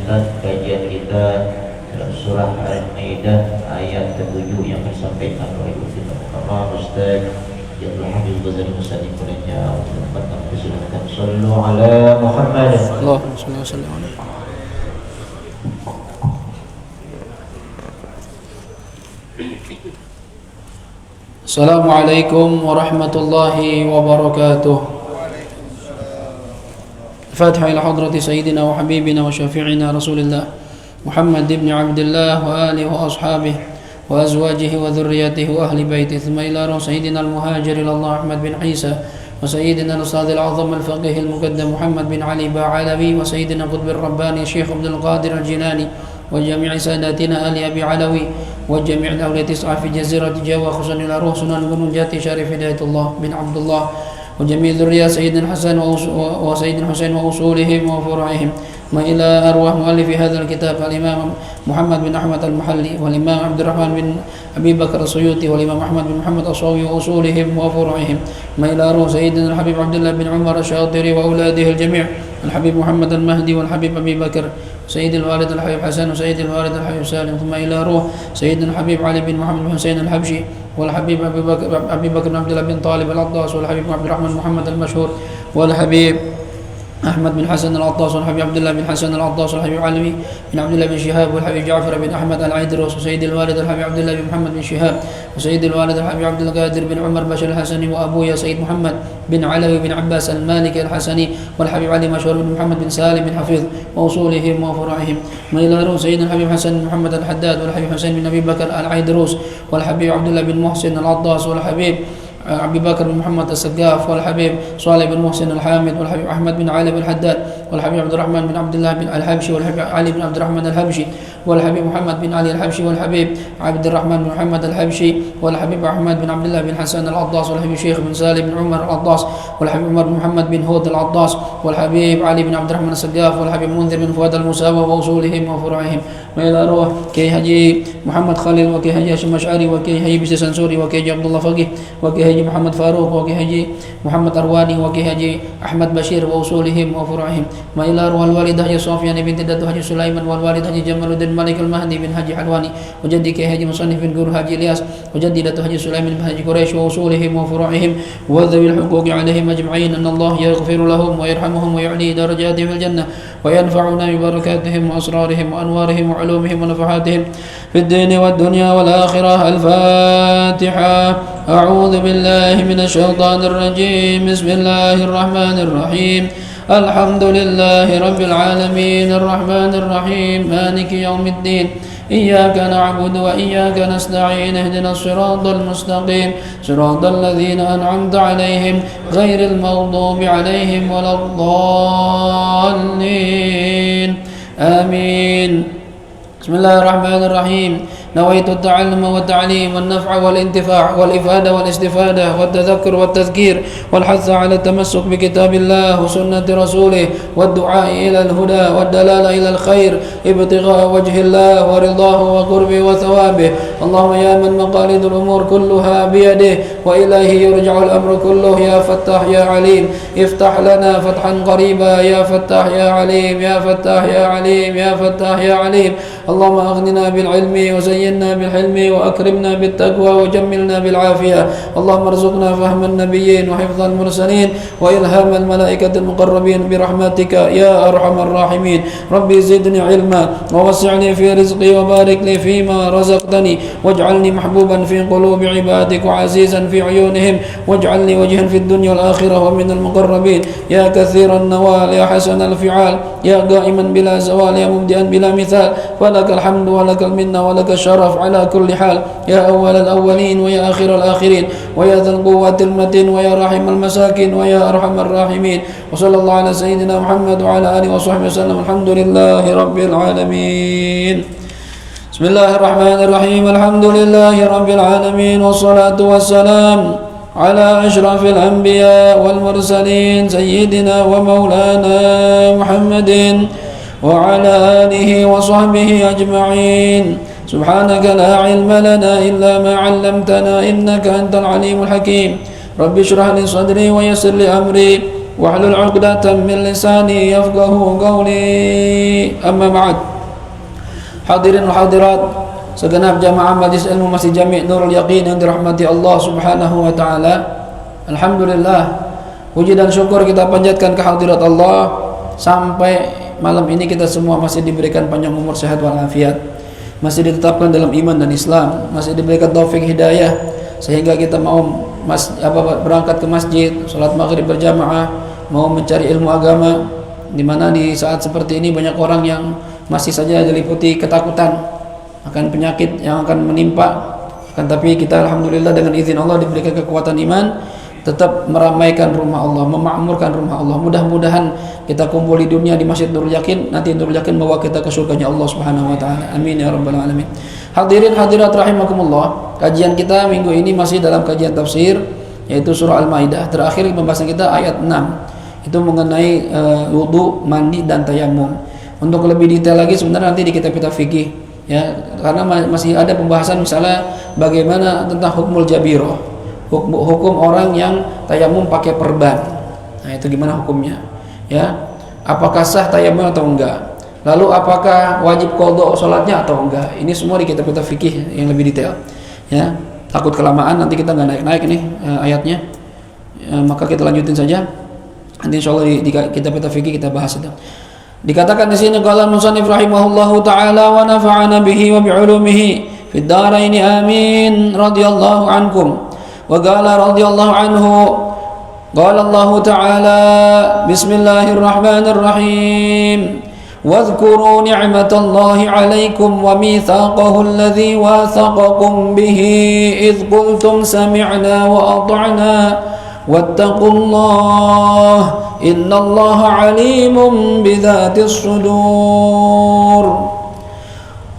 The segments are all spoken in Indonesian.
Ustaz, kajian kita dalam surah Al-Maidah ayat ke-7 yang disampaikan oleh Ustaz Jabal Habib Ghazali Musani Kurenya tempat kami silakan sallu ala Muhammad. Allahumma shalli wa sallim alaihi. Assalamualaikum warahmatullahi wabarakatuh. Fatiha ila hadrati sayyidina wa habibina wa syafi'ina Rasulillah Muhammad ibn Abdullah wa alihi wa ashabihi wa azwajihi wa dhurriyyatihi wa ahli baitihi thumma ila sayyidina al-muhajir ilallah Ahmad bin Isa wa sayyidina al-ustadh al-azam al-faqih al-muqaddam Muhammad bin Ali Ba'alawi wa sayyidina qutb al-rabbani Syekh Abdul Qadir al-Jilani wa jami' sadatina ali Abi Alawi wa jami' al-awliyati fi jazirati Jawa khususan ila ruh Sunan Gunung Jati Syarif Hidayatullah bin Abdullah وجميع ذرية سيدنا الحسن وسيدنا الحسين وأصولهم وفروعهم ما إلى أرواح مؤلف هذا الكتاب الإمام محمد بن أحمد المحلي والإمام عبد الرحمن بن أبي بكر السيوطي والإمام أحمد بن محمد الصاوي وأصولهم وفروعهم ما إلى أرواح سيدنا الحبيب عبد الله بن عمر الشاطري وأولاده الجميع الحبيب محمد المهدي والحبيب أبي بكر سيد الوالد الحبيب حسن وسيد الوالد الحبيب سالم ثم إلى روح سيدنا الحبيب علي بن محمد بن حسين الحبشي والحبيب أبي بكر بن عبد الله بن طالب العطاس والحبيب عبد الرحمن محمد المشهور والحبيب أحمد بن حسن العطاس والحبيب عبد الله بن حسن العطاس والحبيب علي بن عبد الله بن شهاب والحبيب جعفر بن أحمد العيدروس وسيد الوالد الحبيب عبد الله بن محمد بن شهاب وسيد الوالد الحبيب عبد القادر بن عمر بشر الحسني وأبويا سيد محمد بن علوي بن عباس المالكي الحسني والحبيب علي مشهور بن محمد بن سالم بن حفيظ وأصولهم وفروعهم من إلى روس سيدنا الحبيب حسن بن محمد الحداد والحبيب حسين بن أبي بكر العيدروس والحبيب عبد الله بن محسن العطاس والحبيب أبي بكر بن محمد السقاف والحبيب صالح بن محسن الحامد والحبيب أحمد بن علي بن الحداد والحبيب عبد الرحمن بن عبد الله بن الحبشي والحبيب علي بن عبد الرحمن الحبشي والحبيب محمد بن علي الحبشي والحبيب عبد الرحمن بن محمد الحبشي والحبيب أحمد بن عبد الله بن حسن العطاس والحبيب شيخ بن سالم بن عمر العطاس والحبيب عمر بن محمد بن هود العطاس والحبيب علي بن عبد الرحمن السقاف والحبيب منذر بن فؤاد المساوى وأصولهم وفروعهم وإلى روح كي حجي محمد خليل وكي حجي هاشم مشعري وكي حجي بشر سنسوري وكي حجي عبد الله فقيه وكي حجي محمد فاروق وكي حجي محمد أرواني وكي حجي أحمد بشير وأصولهم وفروعهم ما إلى روح الوالد حجي صوفيان بنت دد حجي سليمان والوالد حجي جمال الدين مالك المهدي بن حجي حلواني وجدي كي حجي مصنف بن قور حجي الياس وجدي دد حجي سليمان بن حجي قريش وأصولهم وفروعهم وذوي الحقوق عليهم أجمعين أن الله يغفر لهم ويرحمهم ويعلي درجاتهم في الجنة وينفعنا ببركاتهم وأسرارهم وأنوارهم وعلومهم ونفحاتهم في الدين والدنيا والآخرة. الفاتحة. أعوذ بالله من الشيطان الرجيم. بسم الله الرحمن الرحيم. الحمد لله رب العالمين الرحمن الرحيم مالك يوم الدين إياك نعبد وإياك نستعين اهدنا الصراط المستقيم صراط الذين أنعمت عليهم غير المغضوب عليهم ولا الضالين آمين. بسم الله الرحمن الرحيم. نويت التعلم والتعليم والنفع والانتفاع والإفادة والاستفادة والتذكر والتذكير والحث على التمسك بكتاب الله وسنة رسوله والدعاء إلى الهدى والدلالة إلى الخير ابتغاء وجه الله ورضاه وقربه وثوابه. اللهم يا من مقاليد الأمور كلها بيده وإليه يرجع الأمر كله يا فتاح يا عليم افتح لنا فتحا قريبا يا فتاح يا عليم يا فتاح يا عليم يا فتاح يا عليم. اللهم أغننا بالعلم وزينا بالحلم وأكرمنا بالتقوى وجملنا بالعافية. اللهم ارزقنا فهم النبيين وحفظ المرسلين وإلهام الملائكة المقربين برحمتك يا أرحم الراحمين. ربي زدني علما ووسعني في رزقي وبارك لي فيما رزقتني واجعلني محبوبا في قلوب عبادك وعزيزا في عيونهم واجعلني وجها في الدنيا والآخرة ومن المقربين. يا كثير النوال يا حسن الفعال يا قائما بلا زوال يا مبدئا بلا مثال ولك الحمد ولك المنة ولك الشرف على كل حال يا أول الأولين ويا آخر الآخرين ويا ذا القوة المتين ويا راحم المساكين ويا أرحم الراحمين. وصلى الله على سيدنا محمد وعلى آله وصحبه وسلم. الحمد لله رب العالمين. بسم الله الرحمن الرحيم. الحمد لله رب العالمين والصلاة والسلام على أشرف الأنبياء والمرسلين سيدنا ومولانا محمد وعلى آله وصحبه أجمعين. سبحانك لا علم لنا إلا ما علمتنا إنك أنت العليم الحكيم. رب اشرح لي صدري ويسر لي أمري wahlul 'uqdatam min lisani yafqahu qawli. Amma ba'd. Hadirin wa hadirat segenap jamaah Majelis Ilmu Masjid Jami' Nurul Yaqin yang dirahmati Allah Subhanahu wa taala. Alhamdulillah, puji dan syukur kita panjatkan kehadirat Allah sampai malam ini kita semua masih diberikan panjang umur, sehat walafiat, masih ditetapkan dalam iman dan Islam, masih diberikan taufik hidayah sehingga kita mau berangkat ke masjid, sholat maghrib berjamaah, mau mencari ilmu agama, di mana di saat seperti ini banyak orang yang masih saja diliputi ketakutan akan penyakit yang akan menimpa. Akan tapi kita alhamdulillah dengan izin Allah diberikan kekuatan iman, tetap meramaikan rumah Allah, memakmurkan rumah Allah. Mudah-mudahan kita kumpul di dunia di Masjid Nurul Yakin, nanti Nurul Yakin bawa kita ke surganya Allah Subhanahu wa taala. Amin ya rabbal alamin. Hadirin hadirat rahimakumullah. Kajian kita minggu ini masih dalam kajian tafsir, yaitu surah Al-Maidah. Terakhir pembahasan kita ayat 6. Itu mengenai wudu, mandi dan tayamum. Untuk lebih detail lagi sebenarnya nanti di kitab-kitab fikih, ya, karena masih ada pembahasan misalnya bagaimana tentang hukmul jabirah, hukum orang yang tayamum pakai perban. Nah, itu gimana hukumnya, ya, apakah sah tayamum atau enggak, lalu apakah wajib qadha sholatnya atau enggak. Ini semua di kitab-kitab fikih yang lebih detail, ya. Takut kelamaan nanti kita nggak naik-naik nih ayatnya, maka kita lanjutin saja nanti insyaallah di kitab-kitab fikih kita bahas itu. Dikatakan di sini qala al-musannif rahimahullahu taala wa nafa'ana bihi wa bi'ulumihi fid dharain amin radhiyallahu ankum. Wa qala radhiyallahu anhu qala Allah taala bismillahirrahmanirrahim wadhkuru ni'matallahi 'alaikum wa mitsaqahu alladhi wathaqakum bihi idh qultum sami'na wa ata'na wattaqullah innallaha alimun bidzatis sudur.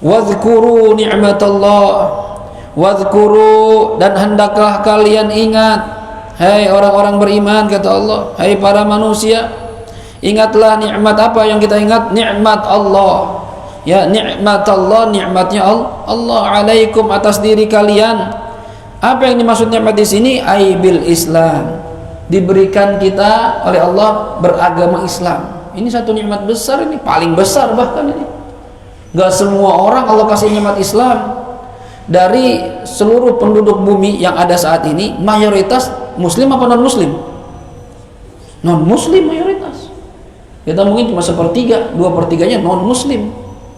Wadhkuru ni'matallah, wadhkuru, dan hendaklah kalian ingat, hai orang-orang beriman, kata Allah, hai para manusia, ingatlah nikmat. Apa yang kita ingat? Nikmat Allah, ya, nikmat Allah, nikmatnya Allah alaikum, atas diri kalian. Apa yang dimaksud nikmat di sini? Aibil Islam, diberikan kita oleh Allah beragama Islam. Ini satu nikmat besar, ini paling besar bahkan ini. Gak semua orang Allah kasih nikmat Islam. Dari seluruh penduduk bumi yang ada saat ini, mayoritas muslim apa non muslim? Non muslim mayoritas. Kita mungkin cuma 1/3, 2/3-nya non muslim.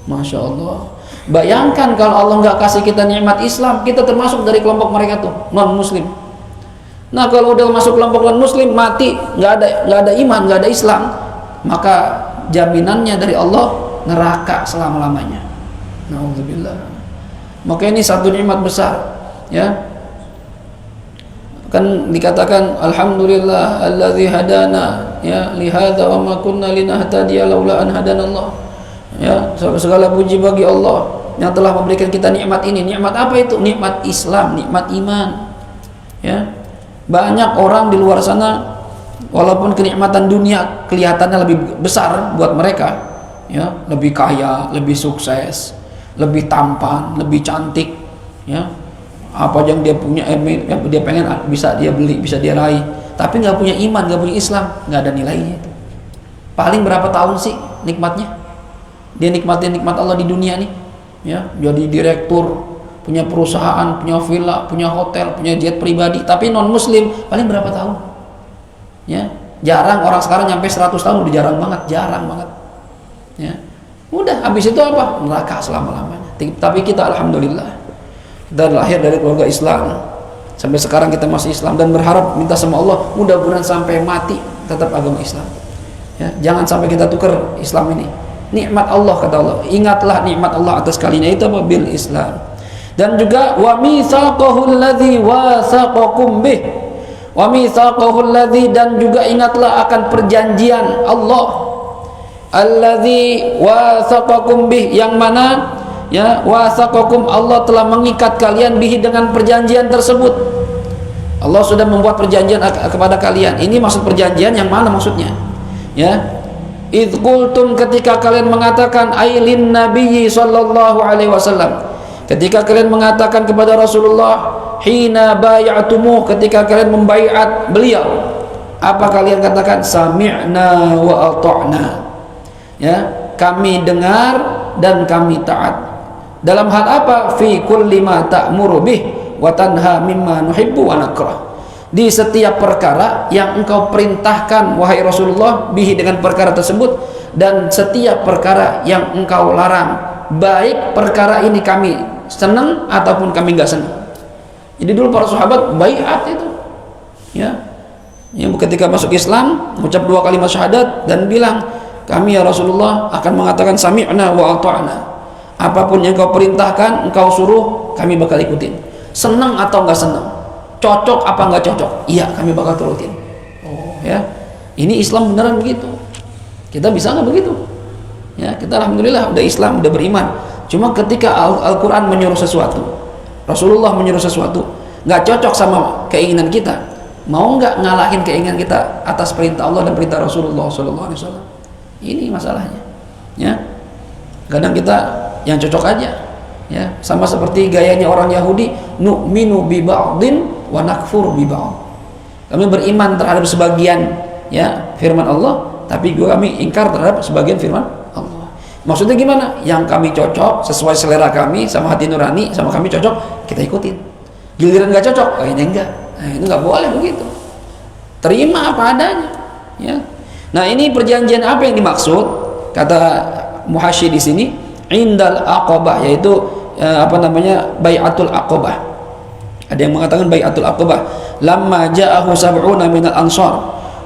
Masya Allah. Bayangkan kalau Allah nggak kasih kita nikmat Islam, kita termasuk dari kelompok mereka tuh, non muslim. Nah, kalau udah masuk kelompok non muslim, mati nggak ada iman, nggak ada Islam, maka jaminannya dari Allah neraka selama-lamanya. Nauzubillah. Maka ini satu nikmat besar, ya. Kan dikatakan alhamdulillah allazi hadana, ya, lihadza wa ma kunna linahtadiya laula an hadanallah. Ya, segala puji bagi Allah yang telah memberikan kita nikmat ini. Nikmat apa itu? Nikmat Islam, nikmat iman. Ya. Banyak orang di luar sana, walaupun kenikmatan dunia kelihatannya lebih besar buat mereka, ya, lebih kaya, lebih sukses, lebih tampan, lebih cantik, ya, apa yang dia punya, yang dia pengen bisa dia beli, bisa dia raih, tapi nggak punya iman, nggak punya Islam, nggak ada nilainya itu. Paling berapa tahun sih nikmatnya? Dia nikmatin nikmat Allah di dunia nih, ya, jadi direktur, punya perusahaan, punya villa, punya hotel, punya jet pribadi, tapi non muslim paling berapa tahun? Ya, jarang orang sekarang nyampe 100 tahun, udah jarang banget. Ya, udah habis itu apa? Neraka selama-lamanya. Tapi kita alhamdulillah, kita lahir dari keluarga Islam, sampai sekarang kita masih Islam, dan berharap minta sama Allah mudah-mudahan sampai mati tetap agama Islam. Ya, jangan sampai kita tukar Islam ini. Nikmat Allah, kata Allah, ingatlah nikmat Allah atas kalian, itu apa? Bil Islam. Dan juga wa mitsaqahu alladzi wathaqakum bih, wa mitsaqahu alladzi, dan juga ingatlah akan perjanjian Allah alladzi wathaqakum bih, yang mana, ya, wathaqakum, Allah telah mengikat kalian bihi, dengan perjanjian tersebut. Allah sudah membuat perjanjian kepada kalian. Ini maksud perjanjian yang mana maksudnya? Ya, idz qultum, ketika kalian mengatakan, ailin nabiyyi sallallahu alaihi wasallam, ketika kalian mengatakan kepada Rasulullah, hina bay'atumu, ketika kalian membaiat beliau, apa kalian katakan? Sami'na wa ata'na. Ya, kami dengar dan kami taat. Dalam hal apa? Fi kulli ma ta'muru bih wa tanha mimma nuhibbu wa nakrah. Di setiap perkara yang engkau perintahkan wahai Rasulullah bihi dengan perkara tersebut, dan setiap perkara yang engkau larang, baik perkara ini kami senang ataupun kami enggak senang. Jadi dulu para sahabat baiat itu, ya, yang ketika masuk Islam mengucap 2 kalimat syahadat dan bilang, kami ya Rasulullah akan mengatakan sami'na wa ata'na. Apapun yang kau perintahkan, engkau suruh, kami bakal ikutin. Senang atau enggak senang, cocok apa enggak cocok, iya kami bakal turutin. Oh ya, ini Islam beneran begitu. Kita bisa nggak begitu? Ya, kita alhamdulillah udah Islam, udah beriman. Cuma ketika Al-Quran menyuruh sesuatu, Rasulullah menyuruh sesuatu, nggak cocok sama keinginan kita, mau nggak ngalahin keinginan kita atas perintah Allah dan perintah Rasulullah SAW? Ini masalahnya. Ya, kadang kita yang cocok aja. Ya, sama seperti gayanya orang Yahudi, nu'minu bi ba'din wa nakfuru bi ba'd. Kami beriman terhadap sebagian ya firman Allah, tapi kami ingkar terhadap sebagian firman Allah. Maksudnya gimana? Yang kami cocok sesuai selera kami sama hati nurani, sama kami cocok, kita ikutin. Giliran nggak cocok, oh ini enggak. Nah, itu nggak boleh begitu. Terima apa adanya. Ya. Nah, ini perjanjian apa yang dimaksud? Kata Muhasyi di sini, indal aqabah, yaitu bai'atul aqabah. Ada yang mengatakan bai'atul aqabah. Lamma ja'ahu sab'una minal ansar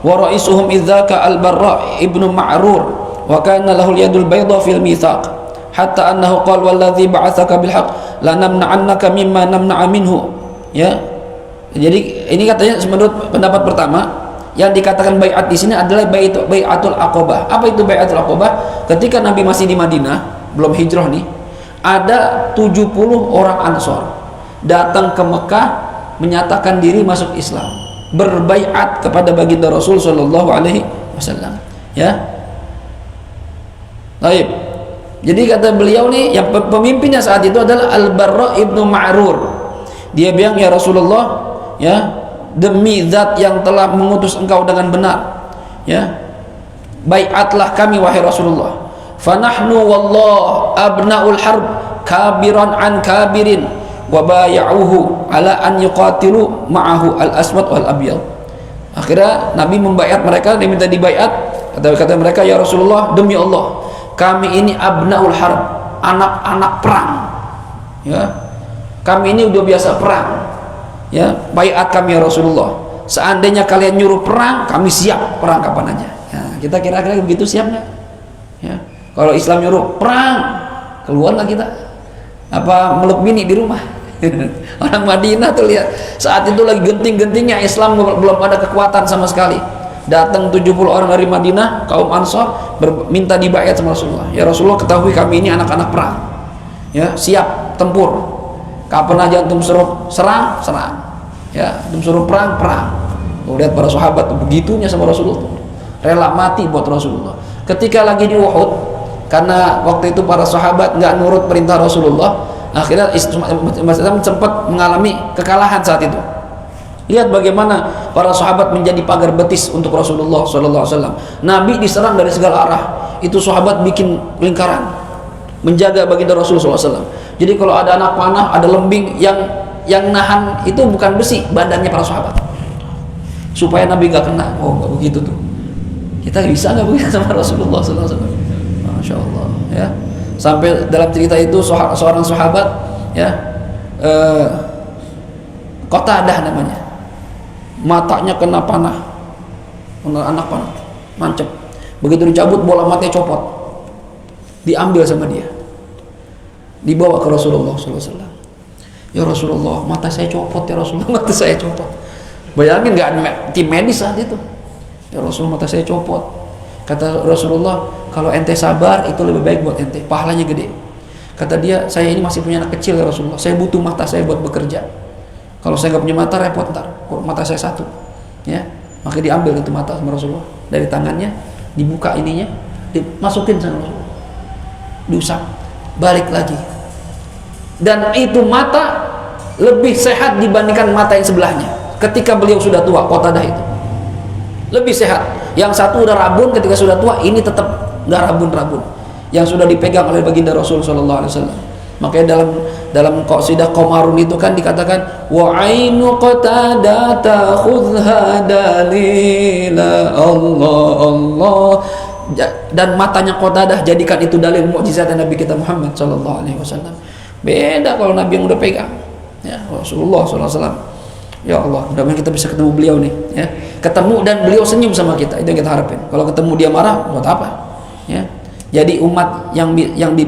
wa ra'isuhum idzaka al-Barra ibnu Ma'rur wa kana lahu al-yadul bayda fil mitsaq hatta annahu qala walladzi ba'atsaka bil haqq lanamna'annaka mimma namna'a minhu. Ya. Jadi ini katanya menurut pendapat pertama yang dikatakan bai'at di sini adalah bai'atul aqabah. Apa itu bai'atul aqabah? Ketika Nabi masih di Madinah, belum hijrah nih, ada 70 orang Ansor datang ke Mekah menyatakan diri masuk Islam, berbaiat kepada baginda Rasul Shallallahu Alaihi Wasallam. Ya, baik. Jadi kata beliau nih, yang pemimpinnya saat itu adalah Al-Barra ibnu Ma'rur. Dia bilang, ya Rasulullah, ya, demi zat yang telah mengutus engkau dengan benar, ya, baiatlah kami wahai Rasulullah. Fanahnu wallah abnaul harb kabiran an kabirin wa bay'uhu ala an yuqatilu ma'ahu al-aswad wal abyad. Akhirnya Nabi membaiat mereka, dia minta dibaiat. Kata mereka, ya Rasulullah, demi Allah, kami ini abnaul harb, anak-anak perang. Ya. Kami ini udah biasa perang. Ya, baiat kami ya Rasulullah. Seandainya kalian nyuruh perang, kami siap perang kapan aja. Ya, kita kira-kira begitu siap nggak? Ya. Kalau Islam nyuruh perang, keluarlah kita. Apa meluk bini di rumah? Orang Madinah tuh lihat, saat itu lagi genting-gentingnya Islam, belum ada kekuatan sama sekali. Datang 70 orang dari Madinah, kaum Ansor, minta dibaiat sama Rasulullah. Ya Rasulullah, ketahui kami ini anak-anak perang. Ya, siap tempur. Kapan aja antum suruh serang, serang. Ya, antum suruh perang, perang. Tuh, lihat para sahabat tuh begitunya sama Rasulullah. Rela mati buat Rasulullah. Ketika lagi di Uhud, karena waktu itu para sahabat nggak nurut perintah Rasulullah, akhirnya Islam sempat mengalami kekalahan saat itu. Lihat bagaimana para sahabat menjadi pagar betis untuk Rasulullah SAW. Nabi diserang dari segala arah, itu sahabat bikin lingkaran menjaga baginda Rasulullah SAW. Jadi kalau ada anak panah, ada lembing, yang nahan itu bukan besi, badannya para sahabat, supaya Nabi nggak kena. Oh, nggak begitu tuh. Kita bisa nggak begitu sama Rasulullah SAW? Masya Allah, ya. Sampai dalam cerita itu seorang sahabat, ya, Qatadah namanya, matanya kena panah, anak panah, mancep. Begitu dicabut, bola matanya copot, diambil sama dia, dibawa ke Rasulullah SAW. Ya Rasulullah, mata saya copot ya Rasulullah, mata saya copot. Bayangin nggak tim medis saat itu. Ya Rasulullah, mata saya copot. Kata Rasulullah, kalau ente sabar itu lebih baik buat ente, pahalanya gede. Kata dia, saya ini masih punya anak kecil ya Rasulullah, saya butuh mata saya buat bekerja. Kalau saya nggak punya mata repot ntar, mata saya satu. Ya, maka diambil itu mata sama Rasulullah dari tangannya, dibuka ininya, dimasukin sama Rasulullah, diusap, balik lagi. Dan itu mata lebih sehat dibandingkan mata yang sebelahnya. Ketika beliau sudah tua, Qatadah itu lebih sehat. Yang satu udah rabun ketika sudah tua, ini tetap nggak rabun-rabun. Yang sudah dipegang oleh baginda Rasul sallallahu alaihi wasallam. Makanya dalam qasidah Qamarun itu kan dikatakan wa ainu qatadah ta'khudha dalila Allah Allah, dan matanya Qatadah jadikan itu dalil mukjizat Nabi kita Muhammad sallallahu alaihi wasallam. Beda kalau Nabi yang udah pegang, ya Rasulullah sallallahu alaihi wasallam. Ya Allah, mudah-mudahan kita bisa ketemu beliau nih, ya. Ketemu dan beliau senyum sama kita, itu yang kita harapin. Kalau ketemu dia marah, buat apa? Ya. Jadi umat yang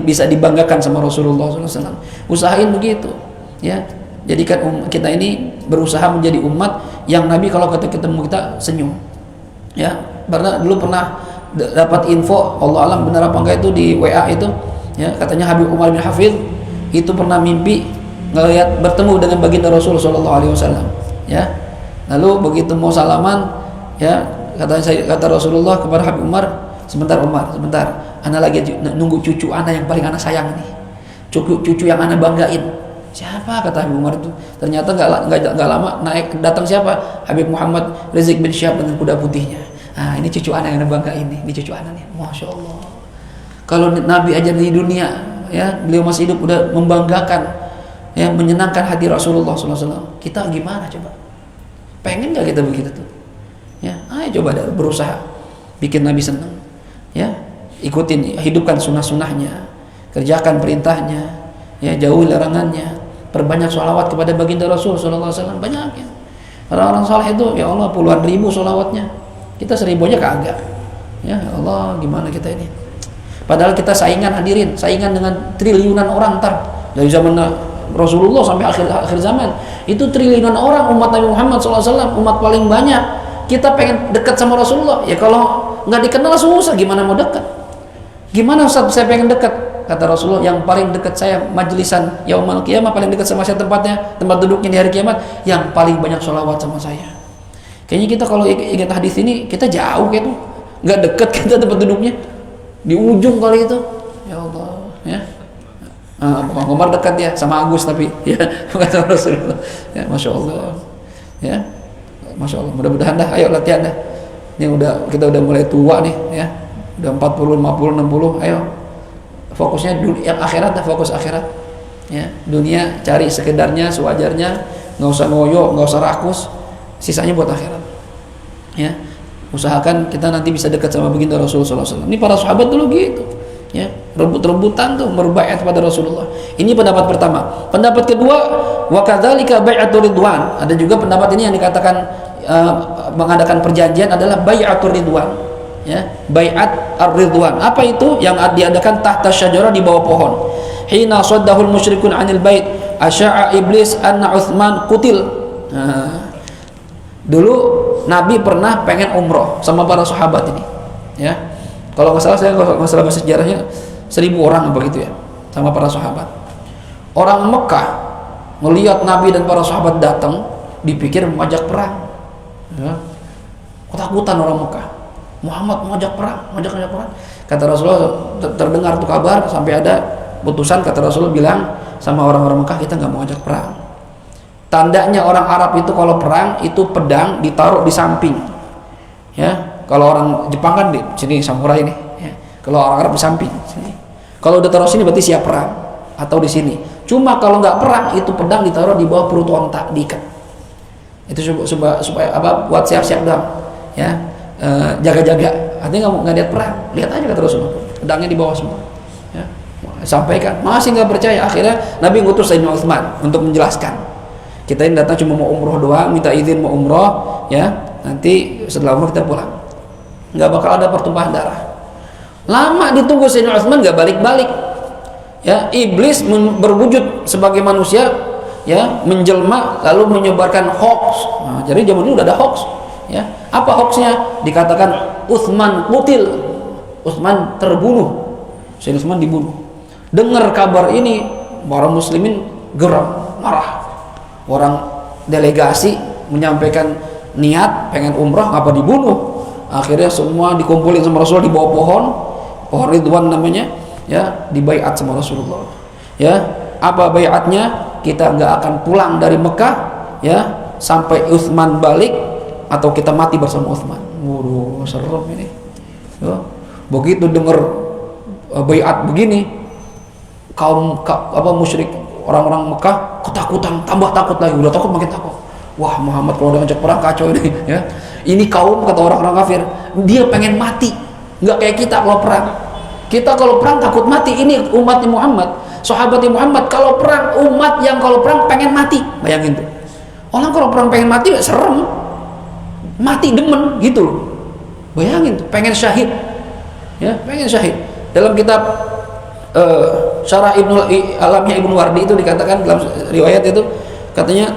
bisa dibanggakan sama Rasulullah SAW. Usahain begitu, ya. Jadikan kita ini berusaha menjadi umat yang Nabi kalau ketemu kita senyum, ya. Karena dulu pernah dapat info, Allah alam benar apa enggak itu di WA itu, ya, katanya Habib Umar bin Hafidh itu pernah mimpi ngelihat bertemu dengan baginda Rasul SAW, ya. Lalu begitu mau salaman, ya, kata Rasulullah kepada Habib Umar, sebentar Umar, sebentar. Ana lagi nunggu cucu ana yang paling ana sayang nih. Cucu yang ana banggain. Siapa kata Habib Umar itu? Ternyata nggak lama datang siapa? Habib Muhammad Rizik bin Syihab dengan kuda putihnya. Ah, ini cucu ana yang ana banggain nih. Ini cucu ana nih. Masya Allah. Kalau Nabi aja di dunia, ya, beliau masih hidup udah membanggakan, ya, menyenangkan hati Rasulullah SAW. Kita gimana coba? Pengen nggak kita begitu tuh? Ya, ayo coba berusaha bikin Nabi senang, ya. Ikutin, hidupkan sunnah-sunnahnya, kerjakan perintahnya, ya, jauhi larangannya, perbanyak sholawat kepada baginda Rasul SAW, banyak, ya. Orang-orang saleh itu, ya Allah, puluhan ribu sholawatnya, kita 1000 aja kagak, ya Allah, gimana kita ini? Padahal kita saingan, hadirin, saingan dengan triliunan orang ntar dari zaman Rasulullah sampai akhir zaman, itu triliunan orang umat Nabi Muhammad SAW, umat paling banyak. Kita pengen dekat sama Rasulullah, ya kalau nggak dikenal susah, gimana mau dekat? Gimana Ustaz saya pengen dekat? Kata Rasulullah, yang paling dekat saya majlisan yaumul qiyamah, paling dekat sama saya tempatnya, tempat duduknya di hari kiamat, yang paling banyak sholawat sama saya. Kayaknya kita kalau ingat hadis ini, kita jauh gitu, nggak dekat kita tempat duduknya, di ujung kali itu. Ya Allah, ya. Bang Omar dekat ya sama Agus, tapi ya kata Rasulullah, ya Masya Allah, ya Masya Allah. Mudah-mudahan dah, ayo latihan dah. Ini kita udah mulai tua nih, ya. Udah 40, 50, 60, ayo fokusnya dunia, yang akhirat dah, fokus akhirat, ya. Dunia cari sekedarnya, sewajarnya, nggak usah ngoyo, nggak usah rakus, sisanya buat akhirat, ya. Usahakan kita nanti bisa dekat sama baginda Rasulullah SAW. Ini para sahabat dulu gitu, ya, rebut-rebutan tuh merbaiat pada Rasulullah. Ini pendapat pertama. Pendapat kedua, wa kadzalika bai'atur ridwan. Ada juga pendapat ini yang dikatakan mengadakan perjanjian adalah bai'atur ridwan, ya, bai'at ar-ridwan. Apa itu? Yang diadakan tahta syajarah, di bawah pohon. Hina saddahul musyrikun 'anil bait asya'a iblis anna Utsman qutil. Dulu Nabi pernah pengen umroh sama para sahabat ini, ya. Kalau nggak salah, saya nggak salah bahasa sejarahnya, 1000 orang begitu, ya, sama para sahabat. Orang Mekah melihat Nabi dan para sahabat datang, dipikir mengajak perang, ya. Ketakutan orang Mekah. Muhammad mengajak perang. Kata Rasulullah, terdengar tuh kabar, sampai ada putusan, kata Rasulullah bilang sama orang-orang Mekah, kita nggak mau ajak perang. Tandanya orang Arab itu kalau perang itu pedang ditaruh di samping, ya. Kalau orang Jepang kan di sini samurai ini, ya. Kalau orang Arab di samping sini. Kalau udah taruh sini berarti siap perang, atau di sini. Cuma kalau nggak perang, itu pedang ditaruh di bawah perut onta, diikat. Itu supaya apa? Buat siap-siap doang, ya. Jaga-jaga. Artinya nggak lihat perang, lihat aja kata Rasulullah. Pedangnya di bawah semua, ya. Sampaikan, masih nggak percaya. Akhirnya Nabi ngutus Sayyidina Utsman untuk menjelaskan. Kita ini datang cuma mau umroh doang, minta izin mau umroh, ya. Nanti setelah umroh kita pulang. Nggak bakal ada pertumpahan darah. Lama ditunggu Sayyidina Utsman nggak balik-balik, ya. Iblis berwujud sebagai manusia, ya, menjelma lalu menyebarkan hoax. Nah, jadi zaman dulu udah ada hoax, ya. Apa hoaxnya? Dikatakan Utsman qutil, Utsman terbunuh, Sayyidina Utsman dibunuh. Dengar kabar ini, para muslimin geram, marah. Orang delegasi menyampaikan niat pengen umrah, apa dibunuh? Akhirnya semua dikumpulin sama Rasulullah di bawah pohon Ridwan namanya, ya, dibaiat sama Rasulullah, ya. Apa baiatnya? Kita nggak akan pulang dari Mekah, ya, sampai Utsman balik, atau kita mati bersama Utsman. Waduh, serem ini. Ya. Begitu dengar baiat begini, kaum musyrik orang-orang Mekah ketakutan, tambah takut lagi, udah takut makin takut. Wah, Muhammad kalau udah ngajak perang kacau ini, ya. Ini kaum, kata orang-orang kafir, dia pengen mati. Nggak kayak kita kalau perang. Kita kalau perang takut mati. Ini umatnya Muhammad, sahabatnya Muhammad, kalau perang, umat yang kalau perang pengen mati. Bayangin tuh. Orang kalau perang pengen mati serem. Mati demen gitu loh. Bayangin tuh, pengen syahid. Ya, pengen syahid. Dalam kitab Syarah Alamnya Ibnu Wardi itu dikatakan dalam riwayat itu, katanya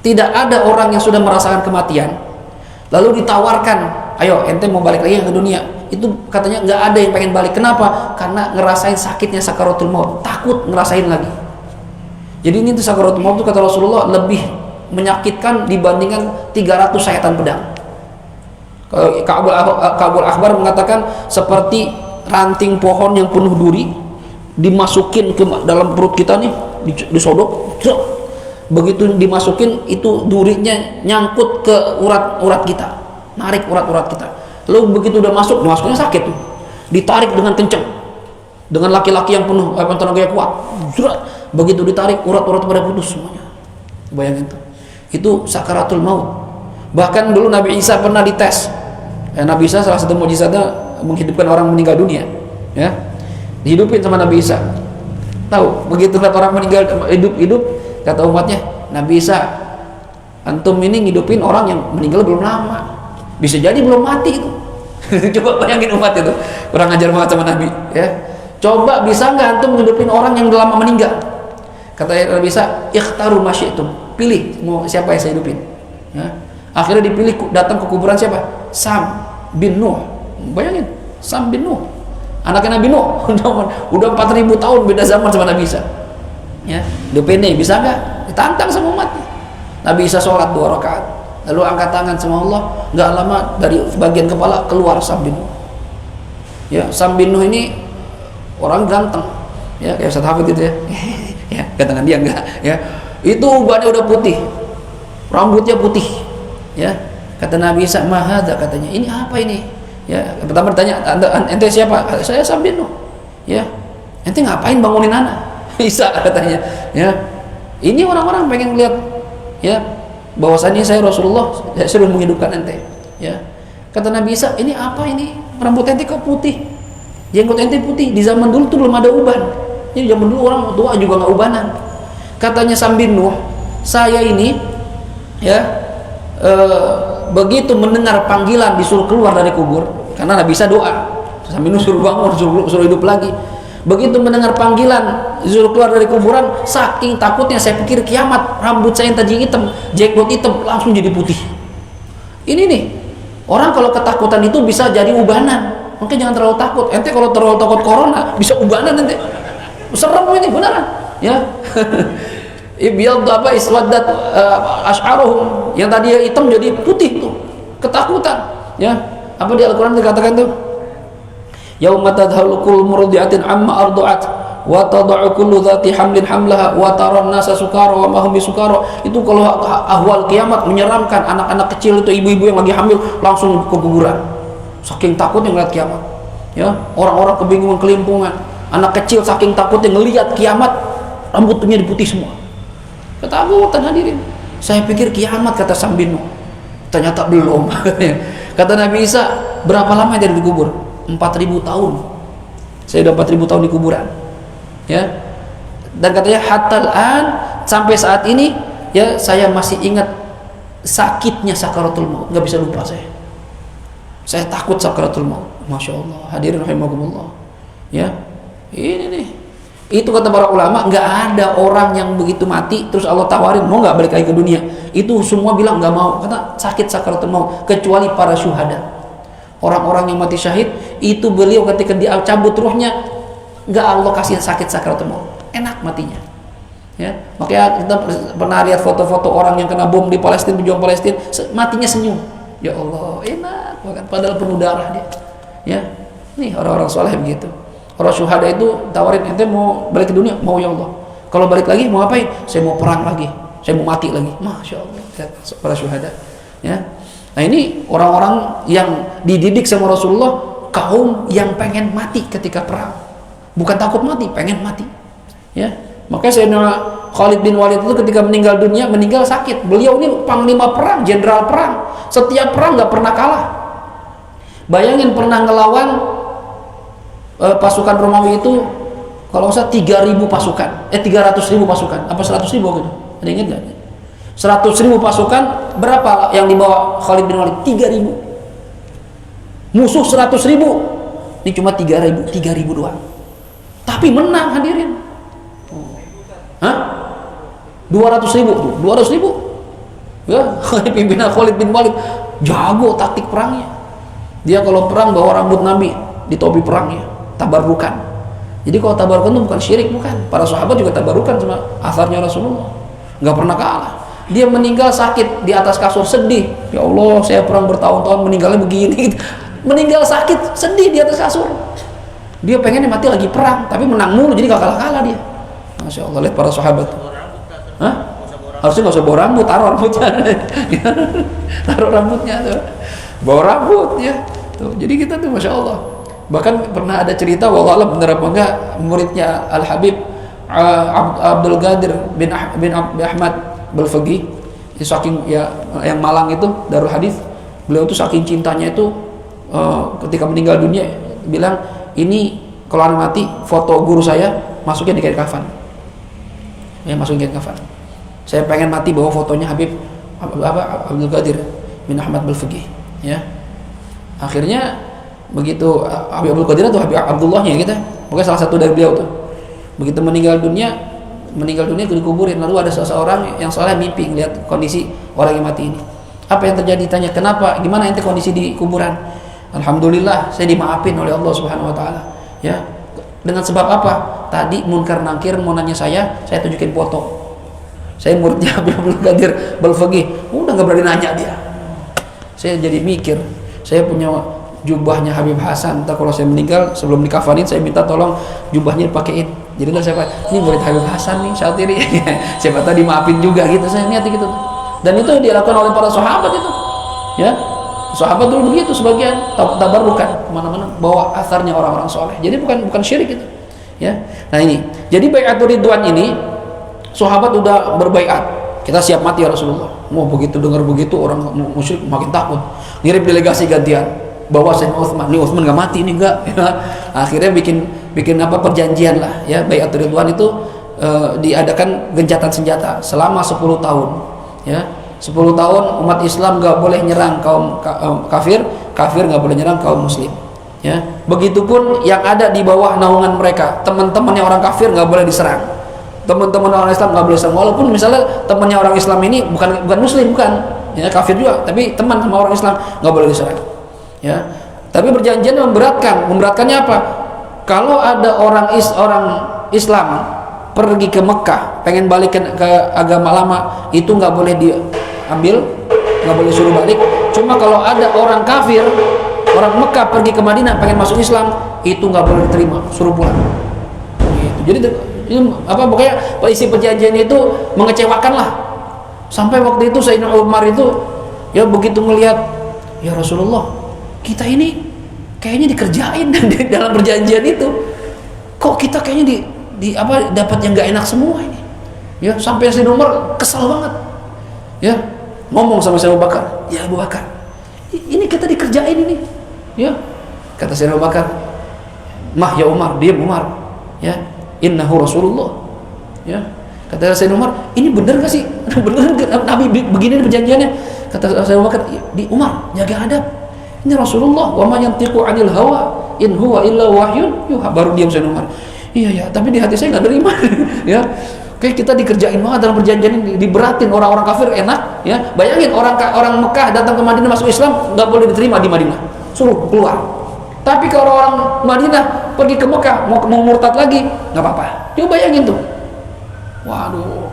tidak ada orang yang sudah merasakan kematian lalu ditawarkan, ayo ente mau balik lagi ke dunia, itu katanya nggak ada yang pengen balik. Kenapa? Karena ngerasain sakitnya sakaratul maut, takut ngerasain lagi. Jadi ini tuh sakaratul maut tuh kata Rasulullah lebih menyakitkan dibandingkan 300 sayatan pedang. Ka'bul Akhbar mengatakan seperti ranting pohon yang penuh duri dimasukin ke dalam perut kita nih, disodok, begitu dimasukin itu durinya nyangkut ke urat-urat kita, narik urat-urat kita. Lalu begitu udah masuk, masuknya sakit tuh, ditarik dengan kenceng, dengan laki-laki yang penuh tenaga yang kuat, begitu ditarik urat-urat pada putus semuanya. Bayangin tuh, itu sakaratul maut. Bahkan dulu Nabi Isa pernah dites. Nabi Isa salah satu mukjizatnya menghidupkan orang meninggal dunia, ya. Dihidupin sama Nabi Isa. Tahu, begitu lihat orang meninggal hidup, kata umatnya, Nabi Isa, antum ini ngidupin orang yang meninggal belum lama. Bisa jadi belum mati itu. Coba bayangin umat itu. Kurang ajar banget sama Nabi, ya. Coba bisa nggak antum ngidupin orang yang udah lama meninggal? Kata Nabi Isa, ikhtaru masyi'tum. Pilih mau siapa yang saya hidupin. Ya. Akhirnya dipilih datang ke kuburan siapa? Sam bin Nuh. Bayangin, Sam bin Nuh, anaknya Nabi Nuh. Udah 4.000 tahun beda zaman sama Nabi Isa. Ya, depende bisa nggak? Ditantang sama umatnya. Nabi Isa sholat 2 rakaat, lalu angkat tangan sama Allah. Nggak lama dari bagian kepala keluar Sam bin Nuh. Ya, Sam bin Nuh ini orang ganteng. Ya, kayak Ustaz Hafid itu ya. Ya, katakan dia enggak. Ya, itu ubannya udah putih, rambutnya putih. Ya, kata Nabi Isa, mahada, katanya, ini apa ini? Ya, pertama ditanya, ente siapa? Saya Sam bin Nuh. Ya, ente ngapain bangunin anak? Isa, katanya. Ya, ini orang-orang pengen lihat, ya, bahwasannya saya Rasulullah, saya suruh menghidupkan ente. Ya, kata Nabi Isa, ini apa ini? Rambut ente kok putih? Jenggot ente putih. Di zaman dulu tuh belum ada uban. Jadi zaman dulu orang tua juga nggak ubanan. Katanya Sam bin Nuh, saya ini, ya, begitu mendengar panggilan disuruh keluar dari kubur, karena Nabi Isa doa sambil suruh bangun, suruh hidup lagi. Begitu mendengar panggilan disuruh keluar dari kuburan, saking takutnya saya pikir kiamat. Rambut saya yang tadi hitam, jenggot hitam, langsung jadi putih. Ini nih, orang kalau ketakutan itu bisa jadi ubanan. Makanya jangan terlalu takut. Ente kalau terlalu takut corona bisa ubanan ente. Serem ini beneran, ya. Ibyad apa iswaddat ash'aruhum, yang tadi hitam jadi putih tuh, ketakutan, ya. Apa di Al-Qur'an dikatakan tuh, yauma tadhalu kullu murdi'atin amma arda'at wa tad'u kullu dhati hamlin hamlaha wa taran nasa sukara wa ma hum bisukara. Itu kalau ahwal kiamat menyeramkan. Anak-anak kecil itu, ibu-ibu yang lagi hamil langsung ke kuburan saking takutnya ngeliat kiamat, ya. Orang-orang kebingungan, kelimpungan. Anak kecil saking takutnya ngelihat kiamat, rambutnya diputih semua. Ketakutan hadirin. Saya pikir kiamat, kata Sam bin Nuh. Ternyata belum. Kata Nabi Isa, berapa lama dia dikubur? 4.000 tahun. Saya udah 4.000 tahun di kuburan. Ya. Dan katanya hatal an, sampai saat ini, ya, saya masih ingat sakitnya sakaratul maut. Nggak bisa lupa saya. Saya takut sakaratul maut. Masya Allah. Hadirin rahimakumullah. Ya. Ini nih, itu kata para ulama, nggak ada orang yang begitu mati terus Allah tawarin mau nggak balik lagi ke dunia. Itu semua bilang nggak mau, karena sakit sakaratul maut, kecuali para syuhada. Orang-orang yang mati syahid itu beliau ketika dicabut ruhnya nggak Allah kasih sakit sakaratul maut, enak matinya. Ya, makanya kita pernah lihat foto-foto orang yang kena bom di Palestina, pejuang Palestina, matinya senyum. Ya Allah, enak banget, padahal penuh darah dia. Ya, nih orang-orang soleh begitu. Orang syuhada itu tawarin, ente mau balik ke dunia? Mau, ya Allah. Kalau balik lagi mau ngapain? Saya mau perang lagi, saya mau mati lagi. Masya Allah, lihat para syuhada. Ya, Nah ini orang-orang yang dididik sama Rasulullah, kaum yang pengen mati ketika perang, bukan takut mati, pengen mati. Ya, makanya Sayyidina Khalid bin Walid itu ketika meninggal dunia, meninggal sakit. Beliau ini panglima perang, jenderal perang, setiap perang nggak pernah kalah. Bayangin pernah ngelawan pasukan Romawi itu kalau usah 3.000 pasukan, 300.000 pasukan, apa 100.000 gitu? Ada ingat nggak? 100.000 pasukan, berapa yang dibawa Khalid bin Walid? 3.000. Musuh 100.000, ini cuma 3.000 doang. Tapi menang, hadirin. Hah? 200.000 tuh, 200.000. Ya, pimpinan Khalid bin Walid jago taktik perangnya. Dia kalau perang bawa rambut Nabi di topi perangnya, tabarukan. Jadi kalau tabarukan itu bukan syirik, bukan. Para sahabat juga tabarukan sama atharnya Rasulullah. Nggak pernah kalah. Dia meninggal sakit di atas kasur, sedih. Ya Allah, saya perang bertahun-tahun meninggalnya begini. Meninggal sakit, sedih di atas kasur. Dia pengennya mati lagi perang, tapi menang mulu, jadi gak kalah-kalah dia. Masya Allah, lihat para sahabat. Hah? Harusnya gak usah bawa rambut, taruh rambutnya. Taruh rambutnya tuh. Bawa rambut ya. Tuh, jadi kita tuh Masya Allah. Bahkan pernah ada cerita, wallahualam benar apa enggak, muridnya Al-Habib Abdul Qadir bin Ahmad Balfaqih, saking ya yang Malang itu Darul Hadis, beliau tuh saking cintanya itu ketika meninggal dunia bilang, ini kalau anak mati foto guru saya masukin di kain kafan, ya masukin kain kafan. Saya pengen mati bawa fotonya Habib Abdul Qadir bin Ahmad Balfaqih, ya. Akhirnya begitu Habib Abdul Qadir atau Habib Abdullahnya gitu, pokoknya salah satu dari beliau tuh, begitu meninggal dunia dikuburin, lalu ada seseorang yang soalnya mimpi ngeliat kondisi orang yang mati ini. Apa yang terjadi? Tanya, kenapa? Gimana ente kondisi di kuburan? Alhamdulillah, saya dimaafin oleh Allah Subhanahu wa taala. Ya. Dengan sebab apa? Tadi munkar nakir mau nanya saya tunjukin foto. Saya muridnya Habib Abdul Qadir Balfaqih, udah enggak berani nanya dia. Saya jadi mikir, saya punya jubahnya Habib Hasan, entah kalau saya meninggal sebelum dikafanin saya minta tolong jubahnya dipakein. Jadi lah siapa? Ini murid Habib Hasan nih, Syatiri. Siapa tahu dimaafin juga gitu, saya niat gitu. Dan itu dilakukan oleh para sahabat itu. Ya. Sahabat dulu begitu sebagian tabarukan kemana-mana bawa asarnya orang-orang soleh. Jadi bukan syirik itu. Ya. Nah ini. Jadi bai'atul ridwan ini sahabat udah berbaiat. Kita siap mati ya Rasulullah. Mau begitu dengar begitu orang musyrik makin takut. Ngirim delegasi gantian. Bawa Sayyidina Utsman. Ini Utsman enggak mati, ini enggak. Akhirnya bikin apa perjanjian lah ya. Bai'atul ridwan itu diadakan gencatan senjata selama 10 tahun. Ya. 10 tahun umat Islam nggak boleh nyerang kaum kafir nggak boleh nyerang kaum muslim, ya. Begitupun yang ada di bawah naungan mereka, teman-temannya orang kafir nggak boleh diserang, teman-teman orang Islam nggak boleh diserang, walaupun misalnya temannya orang Islam ini bukan muslim, bukan ya, kafir juga, tapi teman sama orang Islam nggak boleh diserang, ya. Tapi perjanjian memberatkannya apa? Kalau ada orang Islam pergi ke Mekah, pengen balik ke agama lama, itu nggak boleh diambil, nggak boleh suruh balik. Cuma kalau ada orang kafir, orang Mekah pergi ke Madinah pengen masuk Islam, itu nggak boleh diterima, suruh pulang. Gitu. Jadi ini apa pokoknya isi perjanjian itu mengecewakan lah. Sampai waktu itu Sayyidina Umar itu ya begitu melihat, ya Rasulullah, kita ini kayaknya dikerjain dalam perjanjian itu. Kok kita kayaknya dapat yang nggak enak semua ini, ya. Sampai Sayyidina Umar kesal banget, ya, ngomong sama Sayyidina Abu Bakar, ya Abu Bakar, ini kita dikerjain ini, ya. Kata Sayyidina Abu Bakar, mah ya Umar, diam Umar, ya, innahu Rasulullah, ya. Kata Sayyidina Umar, ini benar gak sih? Benar gak Nabi begini perjanjiannya? Kata Sayyidina Abu Bakar, di Umar, jaga adab, ini Rasulullah, wa ma yantiqu 'anil hawa in huwa illa wahyun yuha. Baru diam Sayyidina Umar. Iya ya, tapi di hati saya nggak terima, ya. Kayak kita dikerjain banget dalam perjanjian ini, diberatin orang-orang kafir enak, ya. Bayangin orang Mekah datang ke Madinah masuk Islam nggak boleh diterima di Madinah, suruh keluar. Tapi kalau orang Madinah pergi ke Mekah mau murtad lagi nggak apa-apa. Coba bayangin tuh, waduh.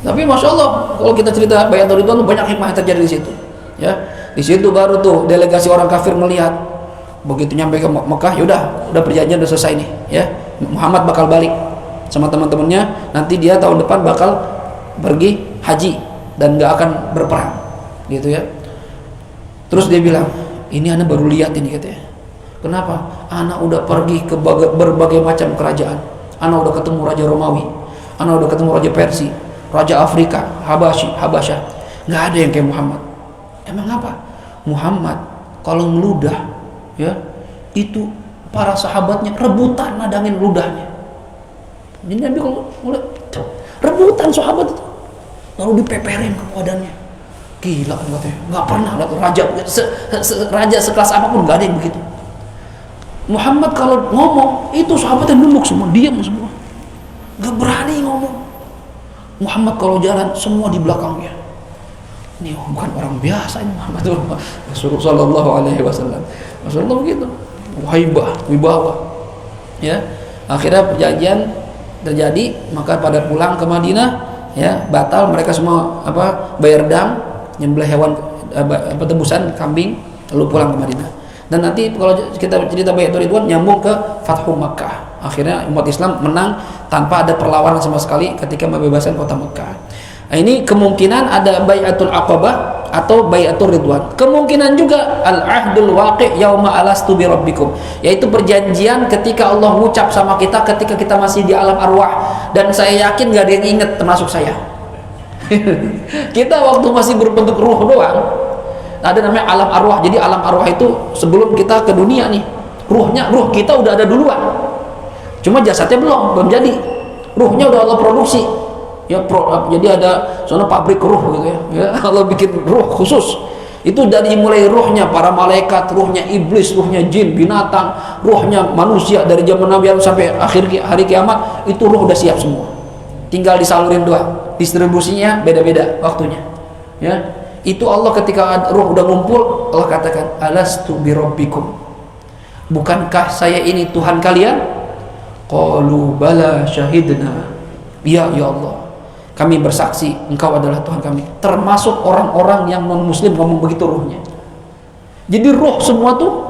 Tapi masya Allah kalau kita cerita bai'atul ridwan banyak hikmah yang terjadi di situ, ya. Di situ baru tuh delegasi orang kafir melihat, begitu nyampe ke Mekah, yaudah udah perjanjian udah selesai nih, ya. Muhammad bakal balik sama teman-temannya, nanti dia tahun depan bakal pergi haji dan nggak akan berperang, gitu ya. Terus dia bilang, ini anak baru lihat ini katanya. Kenapa? Anak udah pergi ke berbagai macam kerajaan. Anak udah ketemu Raja Romawi, anak udah ketemu Raja Persia, Raja Afrika, Habasyah. Nggak ada yang kayak Muhammad. Emang apa? Muhammad kalau ngeludah, ya itu para sahabatnya rebutan nadangin ludahnya. Jadi Nabi kalau mulai rebutan sahabat itu, lalu dipeperin ke badannya. Gila kan katanya, nggak pernah lihat raja sekelas apapun nggak ada yang begitu. Muhammad kalau ngomong itu sahabatnya nunduk semua, diam semua, nggak berani ngomong. Muhammad kalau jalan semua di belakangnya. Ini bukan orang biasa ini Muhammad Rasulullah Sallallahu Alaihi Wasallam. Rasulullah begitu, haibah, wibawa. Ya, akhirnya perjanjian terjadi, maka pada pulang ke Madinah, ya batal, mereka semua bayar dam, nyembelih hewan tebusan kambing, lalu pulang ke Madinah. Dan nanti kalau kita cerita Bai'atul Ridwan nyambung ke Fathu Makkah. Akhirnya umat Islam menang tanpa ada perlawanan sama sekali ketika membebaskan kota Makkah. Nah, ini kemungkinan ada Bai'atul Aqabah atau Bai'atul Ridwan. Kemungkinan juga Al-Ahdul Waqi' Yauma Alastu bi Rabbikum, yaitu perjanjian ketika Allah ngucap sama kita ketika kita masih di alam arwah. Dan saya yakin gak ada yang ingat termasuk saya. Kita waktu masih berbentuk ruh doang, ada namanya alam arwah. Jadi alam arwah itu sebelum kita ke dunia nih, ruh kita udah ada duluan, cuma jasadnya belum jadi. Ruhnya udah Allah produksi ya, jadi ada soalnya pabrik ruh gitu ya, Allah bikin ruh khusus. Itu dari mulai ruhnya para malaikat, ruhnya iblis, ruhnya jin, binatang, ruhnya manusia dari zaman Nabi Adam sampai akhir hari kiamat, itu ruh udah siap semua, tinggal disalurin doang. Distribusinya beda-beda waktunya, ya. Itu Allah ketika ruh udah ngumpul, Allah katakan, alastu bi rabbikum, bukankah saya ini Tuhan kalian? Qalu bala syahidna, ya Allah, kami bersaksi engkau adalah Tuhan kami. Termasuk orang-orang yang non muslim ngomong begitu ruhnya. Jadi ruh semua tuh,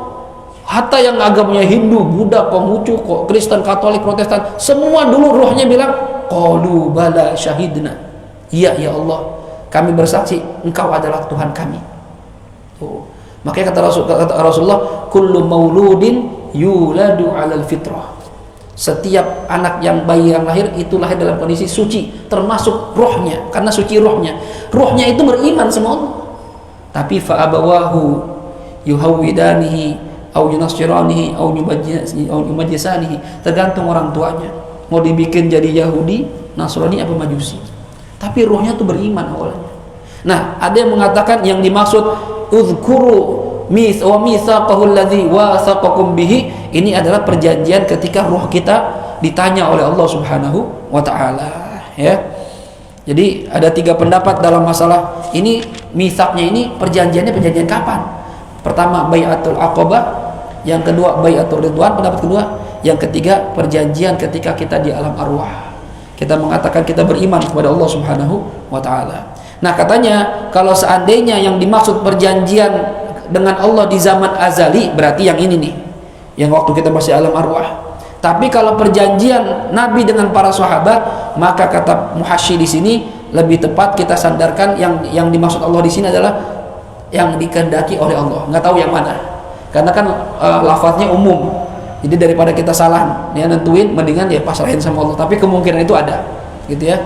hatta yang agamanya Hindu, Buddha, Konghucu, Kristen, Katolik, Protestan, semua dulu ruhnya bilang qalu bala syahidna, iya ya Allah, kami bersaksi engkau adalah Tuhan kami. Tuh. Makanya kata Rasulullah, kullu mauludin yuladu 'alal fitrah. Setiap anak yang bayi yang lahir itu lahir dalam kondisi suci, termasuk rohnya, karena suci rohnya. Rohnya itu beriman sama Allah. Tapi fa abawahu yuhawidanihi au yunasiranihi au yumajjisanihi, tergantung orang tuanya. Mau dibikin jadi Yahudi, Nasrani apa Majusi. Tapi rohnya tuh beriman awalnya. Nah, ada yang mengatakan yang dimaksud uzkuru wa mitsaqahul ladzi wasaqakum bihi, ini adalah perjanjian ketika roh kita ditanya oleh Allah Subhanahu wa taala, ya. Jadi ada 3 pendapat dalam masalah ini. Mitsaqnya ini perjanjiannya kapan? Pertama Bai'atul Aqabah, yang kedua Bai'atul Ridwan, pendapat kedua. Yang ketiga perjanjian ketika kita di alam arwah. Kita mengatakan kita beriman kepada Allah Subhanahu wa taala. Nah, katanya kalau seandainya yang dimaksud perjanjian dengan Allah di zaman azali, berarti yang ini nih, yang waktu kita masih alam arwah. Tapi kalau perjanjian Nabi dengan para sahabat, maka kata Muhasyi di sini lebih tepat kita sandarkan yang dimaksud Allah di sini adalah yang dikehendaki oleh Allah. Nggak tahu yang mana, karena kan lafaznya umum. Jadi daripada kita salah ya nentuin, mendingan ya pasrahin sama Allah. Tapi kemungkinan itu ada, gitu ya.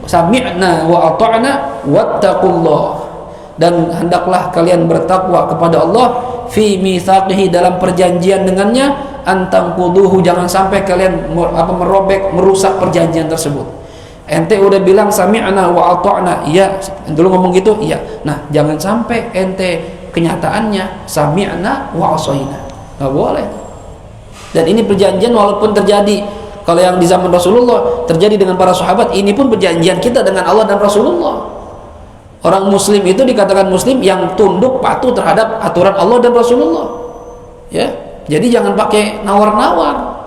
Sami'na wa ata'na wattaqullah, dan hendaklah kalian bertakwa kepada Allah fi mitsaqihi, dalam perjanjian dengannya, antang kuduhu, jangan sampai kalian merobek, merusak perjanjian tersebut. Ente udah bilang sami'na wa ata'na, iya, dulu ngomong gitu, iya. Nah, jangan sampai ente kenyataannya sami'na wa asaina. Enggak boleh. Dan ini perjanjian walaupun terjadi, kalau yang di zaman Rasulullah terjadi dengan para sahabat, ini pun perjanjian kita dengan Allah dan Rasulullah. Orang muslim itu dikatakan muslim yang tunduk patuh terhadap aturan Allah dan Rasulullah, ya. Jadi jangan pakai nawar-nawar.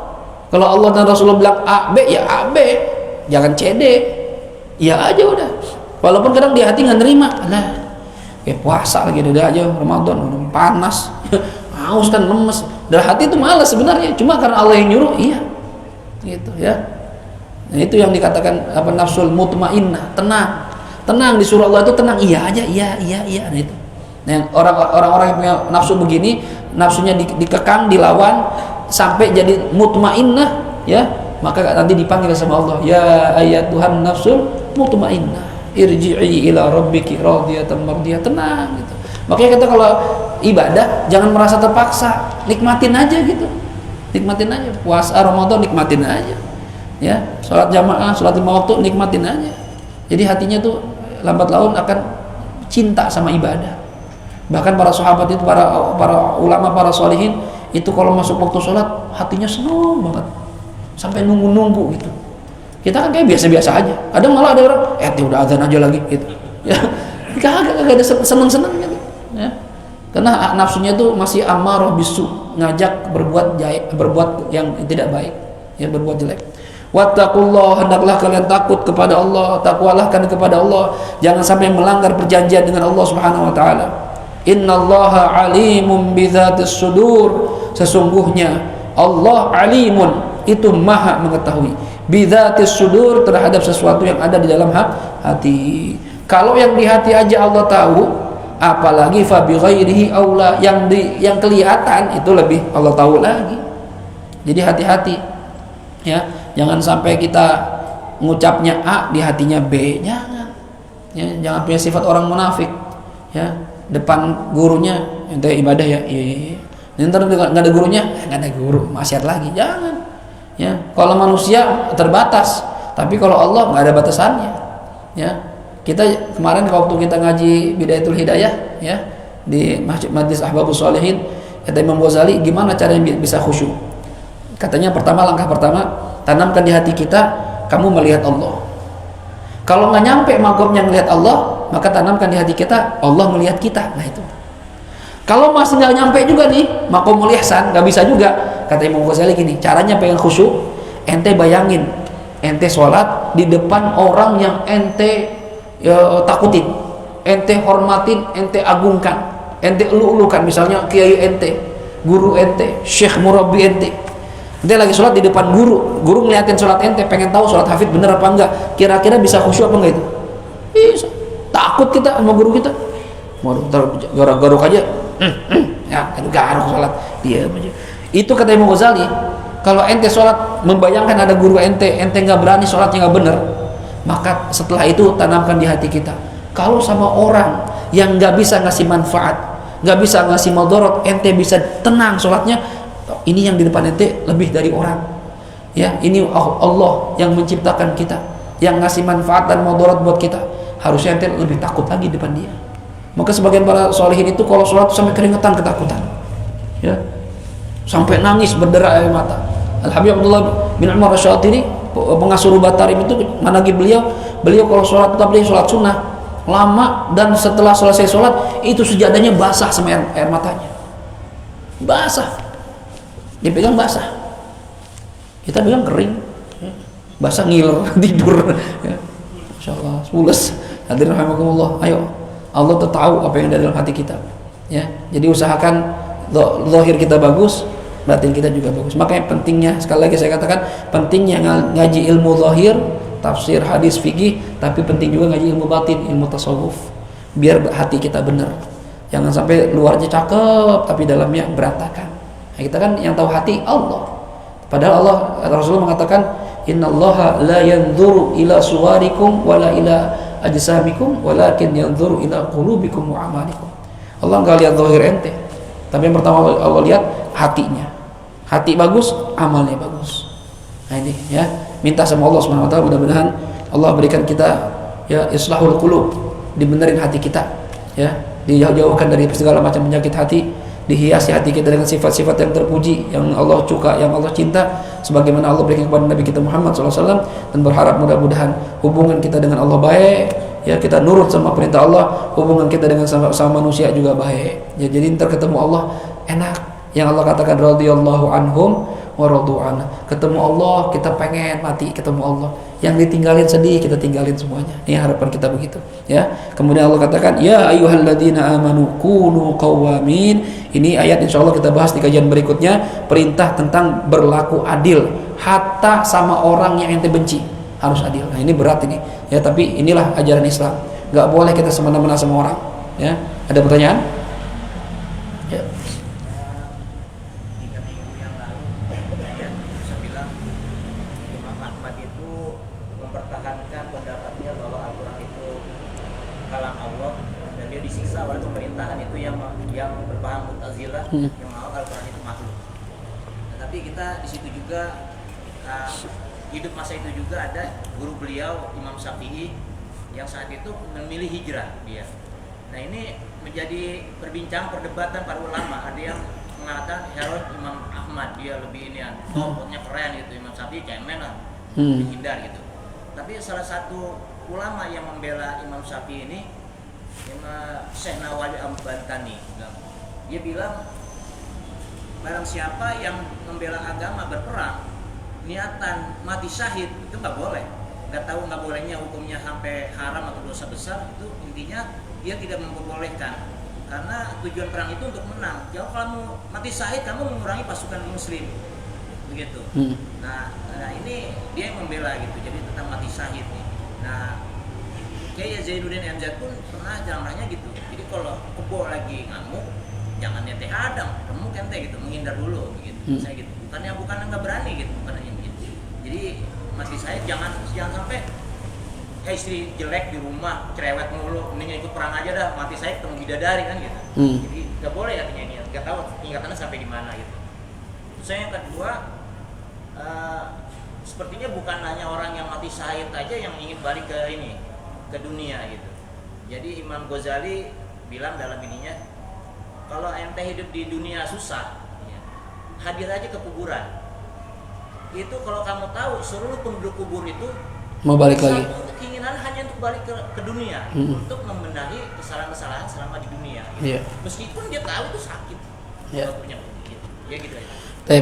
Kalau Allah dan Rasulullah bilang A, B, ya A, B, jangan CD, ya aja udah. Walaupun kadang di hati nggak nerima, lah puasa lagi udah aja, Ramadan panas, haus kan, lemes. Dalam hati itu malas sebenarnya, cuma karena Allah yang nyuruh, iya, gitu ya. Nah, itu yang dikatakan nafsul mutmainnah, tenang. Tenang, disuruh Allah itu tenang, iya aja, iya. Nah itu, Nah, orang-orang yang punya nafsu begini, nafsunya dikekang, dilawan sampai jadi mutmainnah, ya, maka nanti dipanggil sama Allah, ya ayyatuhan nafsul mutmainnah, irji'i ila rabbiki radiyatan mardiyah, tenang gitu. Makanya kita kalau ibadah jangan merasa terpaksa, nikmatin aja gitu, nikmatin aja. Puasa Ramadan nikmatin aja, ya, sholat jamaah, sholat 5 waktu nikmatin aja. Jadi hatinya tuh lambat laun akan cinta sama ibadah. Bahkan para sahabat itu, para ulama, para sholihin itu kalau masuk waktu sholat hatinya senang banget sampai nunggu gitu. Kita kan kayak biasa-biasa aja. Kadang malah ada orang udah azan aja lagi gitu, ya, kagak ada seneng-seneng gitu, ya. Karena nafsunya tuh masih amarah bisu, ngajak berbuat yang tidak baik, ya, berbuat jelek. Wattaqullah, hendaklah kalian takut kepada Allah, takwalah kepada Allah, jangan sampai melanggar perjanjian dengan Allah Subhanahu wa taala. Innallaha alimun bidzatis sudur, sesungguhnya Allah alimun, itu maha mengetahui, bidzatis sudur, terhadap sesuatu yang ada di dalam hati. Kalau yang di hati aja Allah tahu, apalagi fa bi ghairihi aula, yang kelihatan itu lebih Allah tahu lagi. Jadi hati-hati, ya, jangan sampai kita ngucapnya A di hatinya B, jangan, ya, jangan punya sifat orang munafik, ya, depan gurunya ente ibadah ya, iya. Ntar nggak ada gurunya, nggak ada guru, maksiat lagi, jangan, ya. Kalau manusia terbatas, tapi kalau Allah nggak ada batasannya, ya. Kita kemarin waktu kita ngaji Bidayatul Hidayah, ya, di Majlis Ahbabus Sholihin, kata Imam Ghazali, gimana caranya bisa khusyuk? Katanya langkah pertama, tanamkan di hati kita, kamu melihat Allah. Kalau nggak nyampe makomnya melihat Allah, maka tanamkan di hati kita, Allah melihat kita. Nah itu. Kalau masih nggak nyampe juga nih makomul ihsan, nggak bisa juga. Kata Imam Ghazali gini, caranya pengen khusyuk, ente bayangin, ente sholat di depan orang yang ente takutin, ente hormatin, ente agungkan, ente elu-elukan, misalnya kiai ente, guru ente, syekh murabbi ente. Ente lagi sholat di depan guru ngeliatin sholat ente, pengen tahu sholat hafid bener apa enggak, kira-kira bisa khusyuk apa enggak itu? Bisa. Takut kita sama guru kita, waduh, garuk-garuk aja, ya, itu garuk sholat, diam aja. Itu kata Imam Ghazali, kalau ente sholat membayangkan ada guru ente nggak berani sholatnya nggak bener, maka setelah itu tanamkan di hati kita, kalau sama orang yang nggak bisa ngasih manfaat, nggak bisa ngasih madarat, ente bisa tenang sholatnya. Ini yang di depan ente lebih dari orang, ya, ini Allah yang menciptakan kita, yang ngasih manfaat dan madarat buat kita, harusnya ente lebih takut lagi depan dia. Maka sebagian para sholihin itu kalau sholat sampai keringetan ketakutan, ya, sampai nangis berderai air mata. Al-Habib Abdullah bin Umar Asy-Syatiri, pengasuh Rubat Tarim itu, managi beliau kalau sholat, tapi sholat sunnah lama, dan setelah selesai sholat itu sejadahnya basah sama air matanya, basah. Dia pegang basah, kita pegang kering, ya, basah ngiler tidur, ya. Masya Allah, pules. Hadirin rahimakumullah, ayo, Allah tahu apa yang ada dalam hati kita, ya. Jadi usahakan zahir kita bagus, batin kita juga bagus. Makanya pentingnya, sekali lagi saya katakan, pentingnya ngaji ilmu zahir, tafsir, hadis, fikih, tapi penting juga ngaji ilmu batin, ilmu tasawuf, biar hati kita benar. Jangan sampai luarnya cakep tapi dalamnya berantakan. Nah, kita kan yang tahu hati Allah. Padahal Allah, Rasulullah mengatakan, innallaha la yanzuru ila suwarikum wala ila ajsamikum walakin yanzuru ila qulubikum wa amalikum. Allah enggak lihat zahir ente, tapi yang pertama Allah lihat hatinya. Hati bagus, amalnya bagus. Nah ini, ya, minta sama Allah Subhanahu wa taala, mudah-mudahan Allah berikan kita, ya, islahul qulub, dibenerin hati kita, ya, dijauhkan dari segala macam penyakit hati, dihiasi hati kita dengan sifat-sifat yang terpuji, yang Allah suka, yang Allah cinta, sebagaimana Allah berikan kepada Nabi kita Muhammad SAW, dan berharap mudah-mudahan hubungan kita dengan Allah baik, ya, kita nurut sama perintah Allah, hubungan kita dengan sama manusia juga baik, ya, jadi ntar ketemu Allah enak, yang Allah katakan radhiyallahu anhum wa radu anhu, ketemu Allah kita pengen mati ketemu Allah, yang ditinggalin sedih kita tinggalin semuanya, ini harapan kita begitu, ya. Kemudian Allah katakan, ya ayyuhalladzina amanu kunu qawwamin. Ini ayat insyaallah kita bahas di kajian berikutnya, perintah tentang berlaku adil, hatta sama orang yang ente benci harus adil. Nah ini berat ini, ya, tapi inilah ajaran Islam, nggak boleh kita semena-mena sama orang, ya. Ada pertanyaan? itu mempertahankan pendapatnya bahwa Al-Quran itu kalam Allah, dan dia disiksa oleh pemerintahan itu yang berpaham Mu'tazilah, yang mau Al-Quran itu makhluk. Nah, tapi kita di situ juga hidup masa itu juga ada guru beliau Imam Syafi'i yang saat itu memilih hijrah dia. Nah ini menjadi perdebatan para ulama. Ada yang mengatakan Herod Imam Ahmad, dia lebih ini pokoknya keren gitu, Imam Syafi'i cemen lah, dihindar gitu. Tapi salah satu ulama yang membela Imam Syafi'i ini, Syekh Nawali Al-Bantani, dia bilang barang siapa yang membela agama berperang niatan mati syahid itu nggak boleh. Nggak bolehnya hukumnya sampai haram atau dosa besar, itu intinya dia tidak memperbolehkan, karena tujuan perang itu untuk menang. Kalau kamu mati syahid, kamu mengurangi pasukan muslim begitu. Nah ini dia yang membela gitu, jadi tentang mati syahid nih. Nah kayak Zainuddin MZ pun pernah ceramahnya gitu, jadi kalau kebo lagi ngamuk jangan ente hadang, remuk ente gitu, menghindar dulu begitu. Saya gitu, bukannya nggak berani gitu, bukan gitu. Jadi mati syahid jangan sampai istri jelek di rumah, cerewet mulu, mending ikut perang aja dah, mati syahid ketemu bidadari kan gitu. Jadi nggak boleh katanya ini, nggak tahu ingatannya sampai di mana gitu. Terus yang kedua, sepertinya bukan hanya orang yang mati syahid aja yang ingin balik ke dunia gitu. Jadi Imam Ghazali bilang dalam ininya, kalau ente hidup di dunia susah, ya, hadir aja ke kuburan. Itu kalau kamu tahu seluruh penduduk kubur itu mau balik lagi. Keinginan hanya untuk balik ke dunia, untuk membenahi kesalahan-kesalahan selama di dunia. Gitu. Meskipun dia tahu itu sakit. Punya gitu. Ya gitu aja.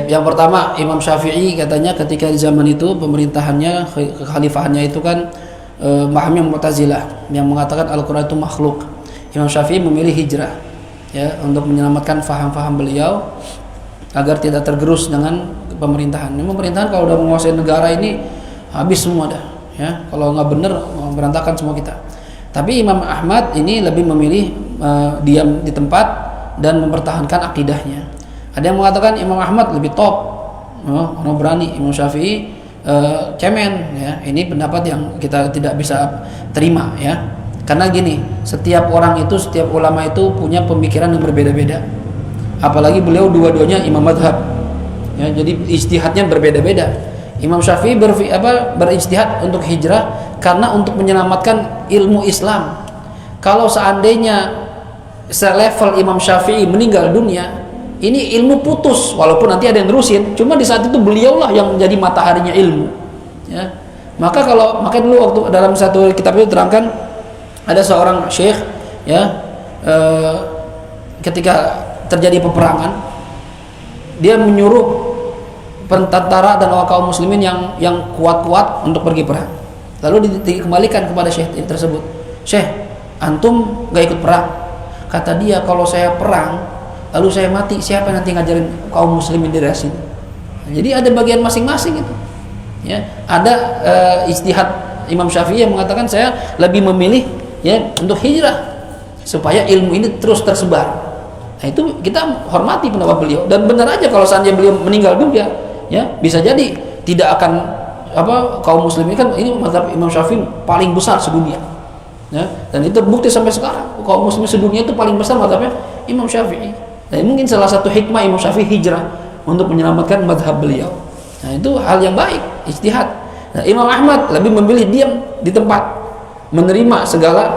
Yang pertama, Imam Syafi'i katanya ketika di zaman itu pemerintahannya, kekhalifahannya itu kan memahami Mu'tazilah yang mengatakan Al-Quran itu makhluk. Imam Syafi'i memilih hijrah ya untuk menyelamatkan faham-faham beliau agar tidak tergerus dengan pemerintahan. Ini pemerintahan kalau udah menguasai negara ini habis semua dah, ya. Kalau nggak bener berantakan semua kita. Tapi Imam Ahmad ini lebih memilih diam di tempat dan mempertahankan akidahnya. Ada yang mengatakan Imam Ahmad lebih top, orang berani. Imam Syafi'i cemen, ya. Ini pendapat yang kita tidak bisa terima, ya. Karena gini, setiap ulama itu punya pemikiran yang berbeda-beda. Apalagi beliau dua-duanya imam madhab, ya, jadi ijtihadnya berbeda-beda. Imam Syafi'i berijtihad untuk hijrah karena untuk menyelamatkan ilmu Islam. Kalau seandainya selevel Imam Syafi'i meninggal dunia, ini ilmu putus, walaupun nanti ada yang nerusin, cuma di saat itu beliaulah yang menjadi mataharinya ilmu, ya. Maka dulu waktu dalam satu kitab itu terangkan ada seorang syekh, ya, ketika terjadi peperangan, dia menyuruh tentara dan kaum muslimin yang kuat-kuat untuk pergi perang. Lalu dikembalikan kepada syekh tersebut, "Syekh, antum gak ikut perang." Kata dia, "Kalau saya perang lalu saya mati, siapa nanti ngajarin kaum muslimin di daerah sini?" Jadi ada bagian masing-masing itu, ya. Ada ijtihad Imam Syafi'i yang mengatakan saya lebih memilih, ya, untuk hijrah supaya ilmu ini terus tersebar. Nah itu kita hormati pendapat beliau, dan benar aja kalau seandainya beliau meninggal dunia, ya, bisa jadi tidak akan kaum muslimin, kan ini mazhab Imam Syafi'i paling besar sedunia, ya, dan itu terbukti sampai sekarang kaum muslimin sedunia itu paling besar mazhabnya Imam Syafi'i. Nah mungkin salah satu hikmah Imam Syafi'i hijrah untuk menyelamatkan mazhab beliau. Nah itu hal yang baik, ijtihad. Nah, Imam Ahmad lebih memilih diam di tempat, menerima segala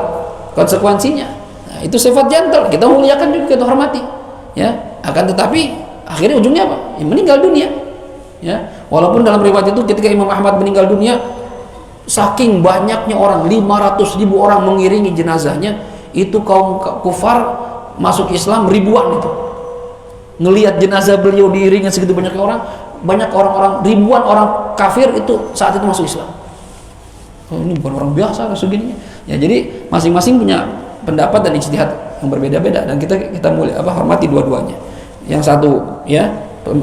konsekuensinya. Nah, itu sifat jantel, kita muliakan juga, kita hormati, ya. Akan tetapi akhirnya ujungnya apa? Ya, meninggal dunia, ya. Walaupun dalam riwayat itu ketika Imam Ahmad meninggal dunia, saking banyaknya orang, 500.000 orang mengiringi jenazahnya, itu kaum kufar masuk Islam ribuan itu. Ngelihat jenazah beliau diiringi segitu banyaknya orang, banyak orang-orang, ribuan orang kafir itu saat itu masuk Islam. Oh, ini bukan orang biasa segininya. Ya, jadi masing-masing punya pendapat dan ijtihad yang berbeda-beda, dan kita hormati dua-duanya. Yang satu, ya,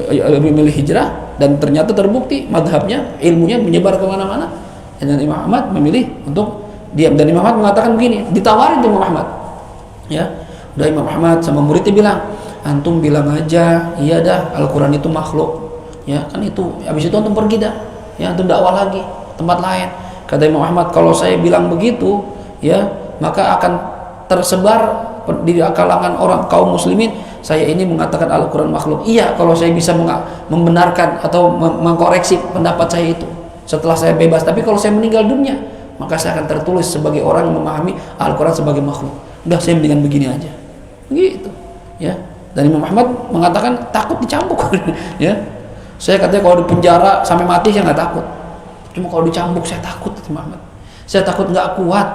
lebih memilih hijrah dan ternyata terbukti madhabnya, ilmunya menyebar kemana-mana. Dan Imam Ahmad memilih untuk diam, dan Imam Ahmad mengatakan begini, ditawarin Imam Ahmad, ya, udah Imam Ahmad sama muridnya bilang, antum bilang aja iya dah Al-Quran itu makhluk, ya kan, itu habis itu antum pergi dah, ya, antum dakwah lagi. tempat lain. Kata Imam Ahmad, kalau saya bilang begitu, ya, maka akan tersebar di kalangan orang kaum muslimin saya ini mengatakan Al-Quran makhluk. Iya, kalau saya bisa membenarkan atau mengkoreksi pendapat saya itu setelah saya bebas. Tapi kalau saya meninggal dunia, maka saya akan tertulis sebagai orang yang memahami Al-Quran sebagai makhluk. Udah, saya mendingan begini aja. Begitu, ya. Dan Imam Ahmad mengatakan takut dicambuk. Ya, saya katanya kalau di penjara sampai mati saya nggak takut. Cuma kalau dicambuk saya takut, Imam Ahmad. Saya takut nggak kuat.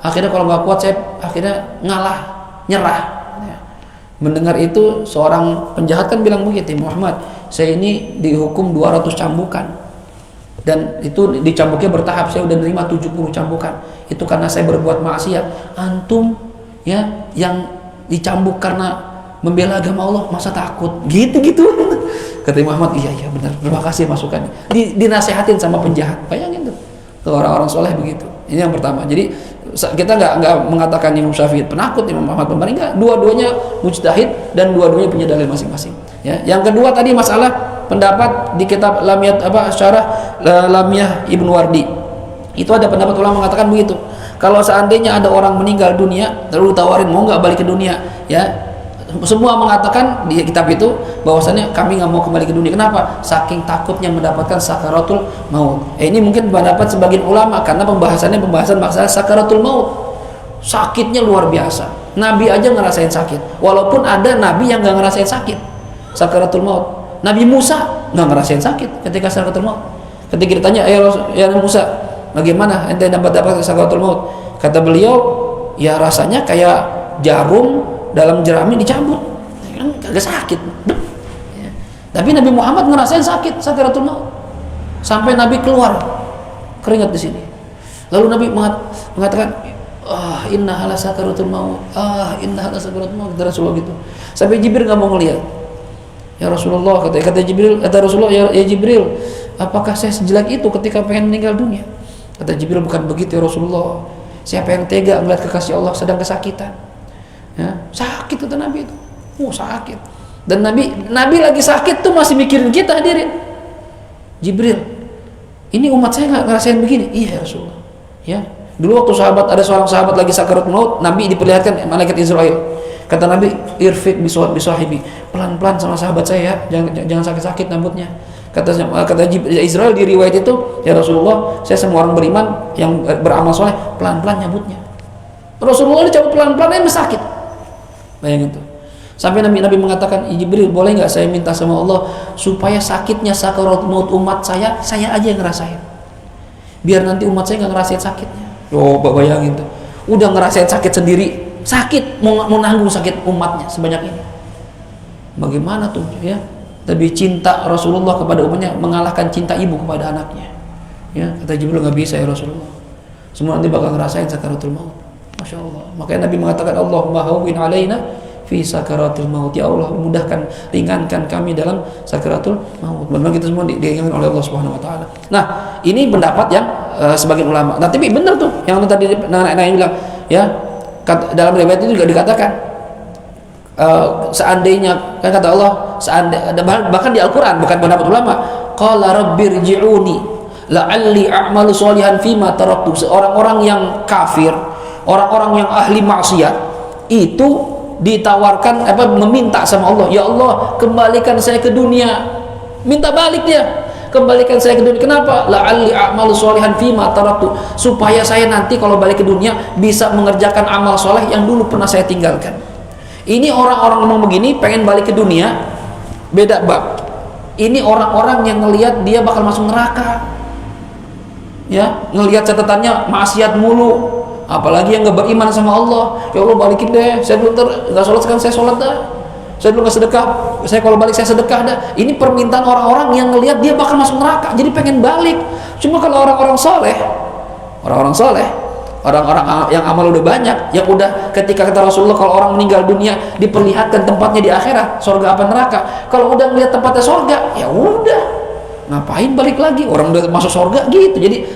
Akhirnya kalau nggak kuat saya akhirnya ngalah, nyerah. Ya. Mendengar itu seorang penjahat kan bilang begitu, Muhammad, saya ini dihukum 200 cambukan. Dan itu dicambuknya bertahap, saya udah nerima 70 cambukan. Itu karena saya berbuat maksiat. Antum ya yang dicambuk karena membela agama Allah, masa takut? Gitu-gitu. Kata Muhammad, iya benar. Terima kasih masukannya. Dinasehatin sama penjahat. Bayangin tuh orang-orang soleh begitu. Ini yang pertama. Jadi kita nggak mengatakan Imam Syafi'i penakut, Imam Ahmad pemberani, enggak. Dua-duanya mujtahid dan dua-duanya punya dalil masing-masing. Ya. Yang kedua tadi masalah pendapat di kitab Lamiyah Syarah Lamiyah Ibnu Wardi. Itu ada pendapat ulama mengatakan begitu. Kalau seandainya ada orang meninggal dunia lalu tawarin mau nggak balik ke dunia, ya. Semua mengatakan di kitab itu bahwasannya kami nggak mau kembali ke dunia. Kenapa? Saking takutnya mendapatkan sakaratul maut. Ini mungkin pendapat sebagian ulama karena pembahasan masalah sakaratul maut. Sakitnya luar biasa. Nabi aja ngerasain sakit. Walaupun ada nabi yang nggak ngerasain sakit sakaratul maut. Nabi Musa nggak ngerasain sakit ketika sakaratul maut. Ketika ditanya, ya Musa, bagaimana ente dapat sakaratul maut? Kata beliau, ya rasanya kayak jarum dalam jerami dicabut, kan kagak sakit. Ya. Tapi Nabi Muhammad ngerasain sakit sakaratul maut, sampai Nabi keluar keringat di sini. Lalu Nabi mengatakan, inna hala sakaratul maut, inna hala sakaratul maut. Kata Rasulullah gitu. Sampai Jibril nggak mau ngelihat. Ya Rasulullah, kata Rasulullah, ya Jibril, apakah saya sejelek itu ketika pengen meninggal dunia? Kata Jibril, bukan begitu ya Rasulullah. Siapa yang tega melihat kekasih Allah sedang kesakitan? Ya, sakit kata Nabi itu. Sakit. Dan Nabi lagi sakit tuh masih mikirin kita, hadirin. Jibril, ini umat saya nggak ngerasain begini. Iya ya Rasulullah. Ya, dulu waktu ada seorang sahabat lagi sakaratul maut, Nabi diperlihatkan malaikat Israel. Kata Nabi, irfik bisahibi, pelan-pelan sama sahabat saya, jangan sakit-sakit rambutnya. Kata Israel di riwayat itu, ya Rasulullah, saya semua orang beriman yang beramal soleh, pelan-pelan nyambutnya. Rasulullah dicabut pelan-pelan, emang sakit. Bayangin tuh. Sampai Nabi mengatakan, Jibril, boleh nggak saya minta sama Allah supaya sakitnya sakaratul maut umat saya aja yang ngerasain. Biar nanti umat saya nggak ngerasain sakitnya. Bayangin tuh. Udah ngerasain sakit sendiri, sakit mau nanggung sakit umatnya sebanyak ini. Bagaimana tuh ya? Tapi cinta Rasulullah kepada umatnya mengalahkan cinta ibu kepada anaknya. Ya, kata Jibril, nggak bisa ya Rasulullah. Semua nanti bakal ngerasain sakaratul maut. Masya Allah. Makanya Nabi mengatakan, Allahumma hawwin alaina fi sakaratul maut. Ya Allah, mudahkan, ringankan kami dalam sakaratul maut. Memang kita semua diingatkan oleh Allah Subhanahu wa taala. Nah, ini pendapat yang sebagian ulama. Nah, tapi benar tuh yang tadi yang bilang, ya, dalam riwayat itu juga dikatakan seandainya, kan kata Allah, bahkan di Al-Qur'an, bukan pendapat ulama, qala rabbirji'uni la'alli a'malu sholihan fima taraktu. Orang-orang yang kafir, orang-orang yang ahli maksiat itu ditawarkan meminta sama Allah, ya Allah, kembalikan saya ke dunia. Minta balik dia, kembalikan saya ke dunia. Kenapa? La'alli a'malu sholihan fima taraktu, supaya saya nanti kalau balik ke dunia bisa mengerjakan amal soleh yang dulu pernah saya tinggalkan. Ini orang-orang ngomong begini pengen balik ke dunia, beda bab. Ini orang-orang yang ngelihat dia bakal masuk neraka, ya, ngelihat catatannya maksiat mulu, apalagi yang nggak beriman sama Allah. Ya Allah, balikin deh, saya dulu nggak sholat, sekarang saya sholat dah. Saya dulu nggak sedekah, saya kalau balik saya sedekah dah. Ini permintaan orang-orang yang ngelihat dia bakal masuk neraka, jadi pengen balik. Cuma kalau orang-orang soleh, orang-orang yang amal udah banyak, yang udah, ketika kata Rasulullah, kalau orang meninggal dunia diperlihatkan tempatnya di akhirat, surga apa neraka. Kalau udah ngelihat tempatnya surga, ya udah, ngapain balik lagi, orang udah masuk surga gitu. Jadi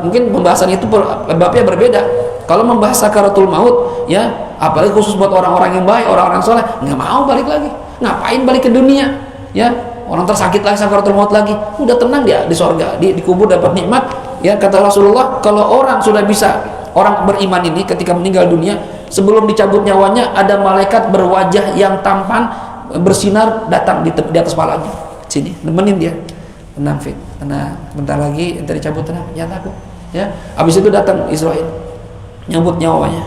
mungkin pembahasan itu babnya berbeda. Kalau membahas sakaratul maut, ya, apalagi khusus buat orang-orang yang baik, orang-orang soleh, nggak mau balik lagi. Ngapain balik ke dunia, ya, orang tersakit lagi sakaratul maut lagi, udah tenang dia di surga, di kubur dapat nikmat, ya kata Rasulullah, kalau orang sudah bisa, orang beriman ini ketika meninggal dunia, sebelum dicabut nyawanya ada malaikat berwajah yang tampan bersinar datang di atas kepalanya. Sini, nemenin dia. Tenang Fit, tenang. Bentar lagi ente dicabut, tenang, jangan takut. Ya. Habis itu datang Israel. Nyambut nyawanya.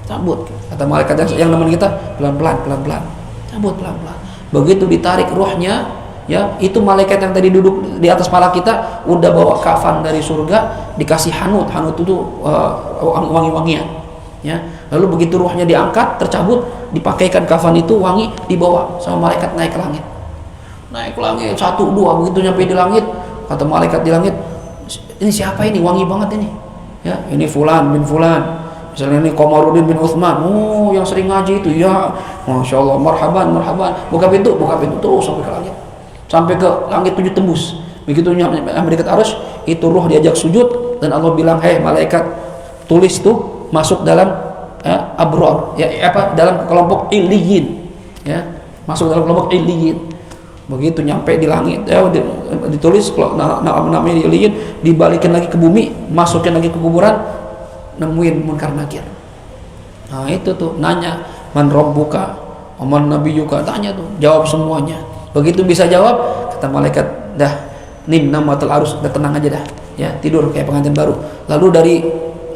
Cabut. Kata malaikat yang nemenin kita, pelan-pelan, pelan-pelan. Cabut pelan-pelan. Begitu ditarik ruhnya, ya, itu malaikat yang tadi duduk di atas kepala kita udah bawa kafan dari surga, dikasih hanut itu wangi-wangian, ya. Lalu begitu ruhnya diangkat, tercabut, dipakaikan kafan itu wangi, dibawa sama malaikat naik ke langit. Naik ke langit 1, 2, begitu nyampe di langit, kata malaikat di langit, ini siapa ini, wangi banget ini, ya, ini Fulan bin Fulan, misalnya ini Komarudin bin Utsman, oh yang sering ngaji itu, ya, masya Allah, marhaban, marhaban, buka pintu terus sampai ke langit, sampai ke langit 7 tembus. Begitu nyampe dekat arasy, itu ruh diajak sujud dan Allah bilang, hei malaikat, tulis tuh masuk dalam abror, ya, dalam kelompok illiyin, ya, masuk dalam kelompok illiyin. Begitu nyampe di langit, ya, ditulis kalau namanya illiyin, dibalikin lagi ke bumi, masukin lagi ke kuburan, nemuin Munkar Nakir. Nah itu tuh nanya, man rabbuka wa man nabiyyuka, tanya tuh, jawab semuanya. Begitu bisa jawab, kata malaikat, dah nim namatul arus, udah tenang aja dah, ya, tidur kayak pengantin baru. Lalu dari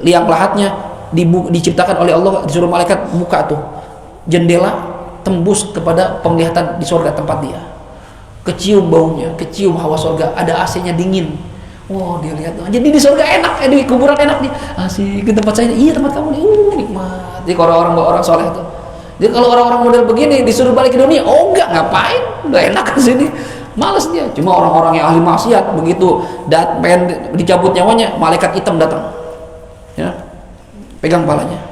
liang lahatnya diciptakan oleh Allah, disuruh malaikat buka tuh jendela tembus kepada penglihatan di surga tempat dia. Kecium baunya, kecium hawa surga, ada AC-nya dingin. Oh, dia lihat, jadi di surga enak, di kuburan enak nih. Asik, ke tempat saya, iya tempat kamu nih, nikmat. Jadi kalau orang soleh itu. Jadi kalau orang-orang model begini disuruh balik ke dunia, oh enggak, ngapain? Enggak enak ke sini. Males dia. Cuma orang-orang yang ahli maksiat begitu pengen dicabut nyawanya, malaikat hitam datang. Ya. Pegang kepalanya.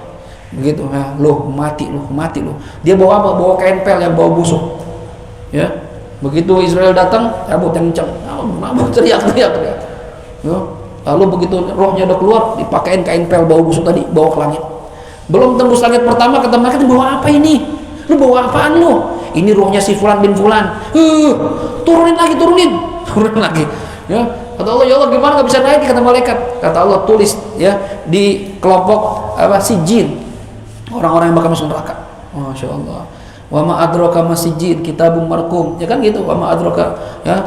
Begitu, ya, loh mati. Dia bawa apa? Bawa kain pel yang bau busuk. Ya. Begitu Israel datang, cabut yang kencang. Teriak. Ya. Lalu begitu rohnya udah keluar, dipakein kain pel bau busuk tadi, bawa ke langit. Belum tembus langit pertama, kata malaikat, bawa apa ini? Lu bawa apaan lu? Ini rohnya si Fulan bin Fulan. Turunin lagi. Ya, kata Allah, ya Allah gimana nggak bisa naik? Kata malaikat. Kata Allah, tulis ya di kelompok sijin, orang-orang yang bakal masuk neraka. Masya Allah. Wa ma adraka ma sijin, kitabum marqum. Ya kan gitu, wa ma adraka, ya,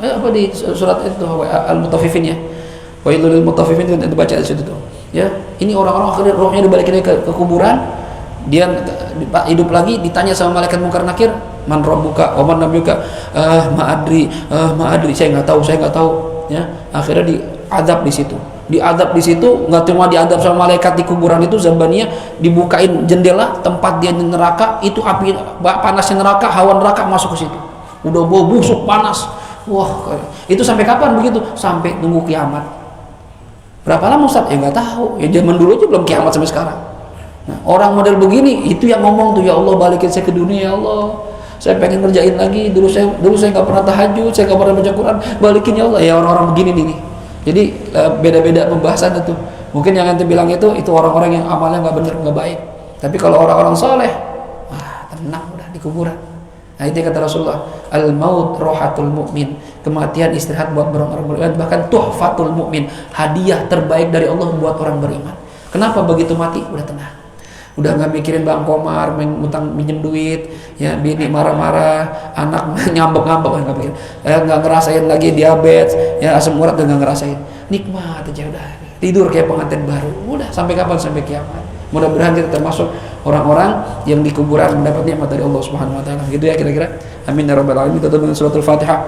apa di surat itu Al-Mutaffifin, ya. Wailul lil mutaffifin, itu baca di situ tuh. Ya, ini orang-orang akhirnya rohnya dibalikin ke kuburan, dia hidup lagi, ditanya sama malaikat Munkar Nakir, man rabbuka wa man nabiyyuka, ma'adri, saya nggak tahu, ya. Akhirnya diadab di situ. Nggak cuma diadab sama malaikat di kuburan itu, Zabaniyah, dibukain jendela tempat dia di neraka, itu api panasnya neraka, hawa neraka masuk ke situ. Udah bau busuk panas. Wah, itu sampai kapan begitu? Sampai tunggu kiamat. Berapa lama Ustaz? Ya nggak tahu. Ya zaman dulu aja belum kiamat sampai sekarang. Nah, orang model begini itu yang ngomong tuh, ya Allah balikin saya ke dunia, ya Allah. Saya pengen ngerjain lagi. Dulu saya nggak pernah tahajud, saya nggak pernah baca Quran. Balikin ya Allah. Ya orang-orang begini nih. Jadi beda-beda pembahasan itu. Mungkin yang nanti bilang itu orang-orang yang amalnya nggak benar, nggak baik. Tapi kalau orang-orang soleh, wah tenang udah di kuburan. Nah itu kata Rasulullah, al-maut rohatul mu'min, kematian istirahat buat orang beriman, bahkan tuhfatul mu'min, hadiah terbaik dari Allah buat orang beriman. Kenapa? Begitu mati udah tenang, udah nggak mikirin Bang Komar ngutang minjem duit, ya, bini marah-marah, anak ngambek-ngambek, nggak ngerasain lagi diabetes, ya, asam urat udah nggak ngerasain, nikmat aja udah tidur kayak pengantin baru, udah sampai kapan? Sampai kiamat. Mudah-mudahan kita termasuk orang-orang yang di kuburan mendapat nikmat dari Allah Subhanahu wa taala. Gitu ya kira-kira. Amin ya rabbal alamin. Kita tutup dengan suratul Fatihah.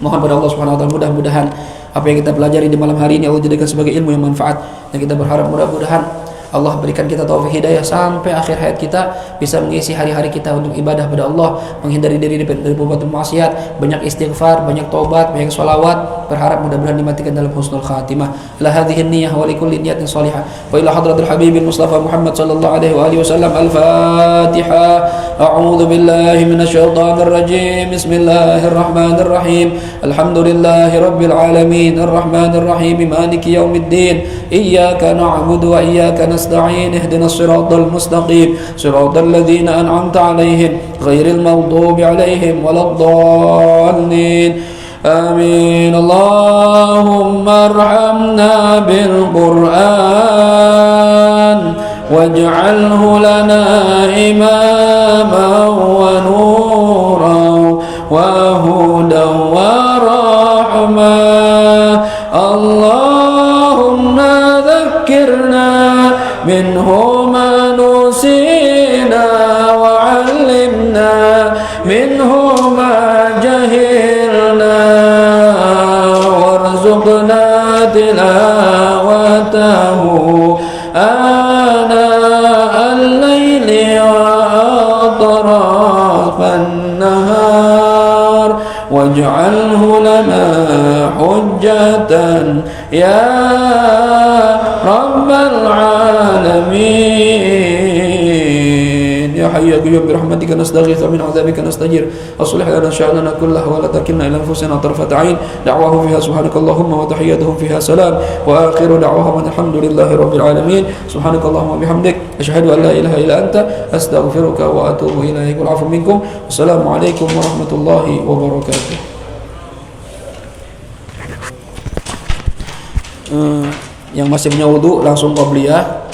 Mohon pada Allah Subhanahu wa taala mudah-mudahan apa yang kita pelajari di malam hari ini Allah jadikan sebagai ilmu yang manfaat, dan kita berharap mudah-mudahan Allah berikan kita taufik hidayah sampai akhir hayat kita bisa mengisi hari-hari kita untuk ibadah pada Allah, menghindari diri dari perbuatan maksiat, banyak istighfar, banyak taubat, banyak sholawat. Berharap mudah-mudahan dimatikan dalam husnul khatimah. La hadhihi niyyah wa likulli niyatin salihah. Wa ila hadratil habibil Mustafa Muhammad sallallahu alaihi wa alihi wasallam. Al-Fatihah. A'udzu billahi minasyaitonir rajim. Bismillahirrahmanirrahim. Alhamdulillahi rabbil alamin. Arrahmanir rahim. Maliki yaumiddin. Iyyaka na'budu wa iyyaka نستعين اهدنا الصراط المستقيم صراط الذين أنعمت عليهم غير المغضوب عليهم ولا الضالين آمين. اللهم ارحمنا بالقرآن واجعله لنا إماما ونورا وهدى ورحمة. اللهم ذكرنا منه ما نسينا وعلمنا منه ما جهلنا وارزقنا تلاوته آناء الليل وأطراف النهار واجعله لنا حجة يا رب العالمين. يا حي يا قيوم برحمتك نستغيث ومن عذابك نستجير أصلح لنا شأننا كله ولا تكلنا إلى أنفسنا طرفة عين. دعواهم فيها سبحانك اللهم وتحياتهم فيها سلام وآخر دعواهم الحمد لله رب العالمين. سبحانك اللهم وبحمدك أشهد أن لا إله إلا أنت أستغفرك وأتوب إليك والعفو منكم. السلام عليكم ورحمة الله وبركاته. Yang masih punya wudu langsung qabliyah.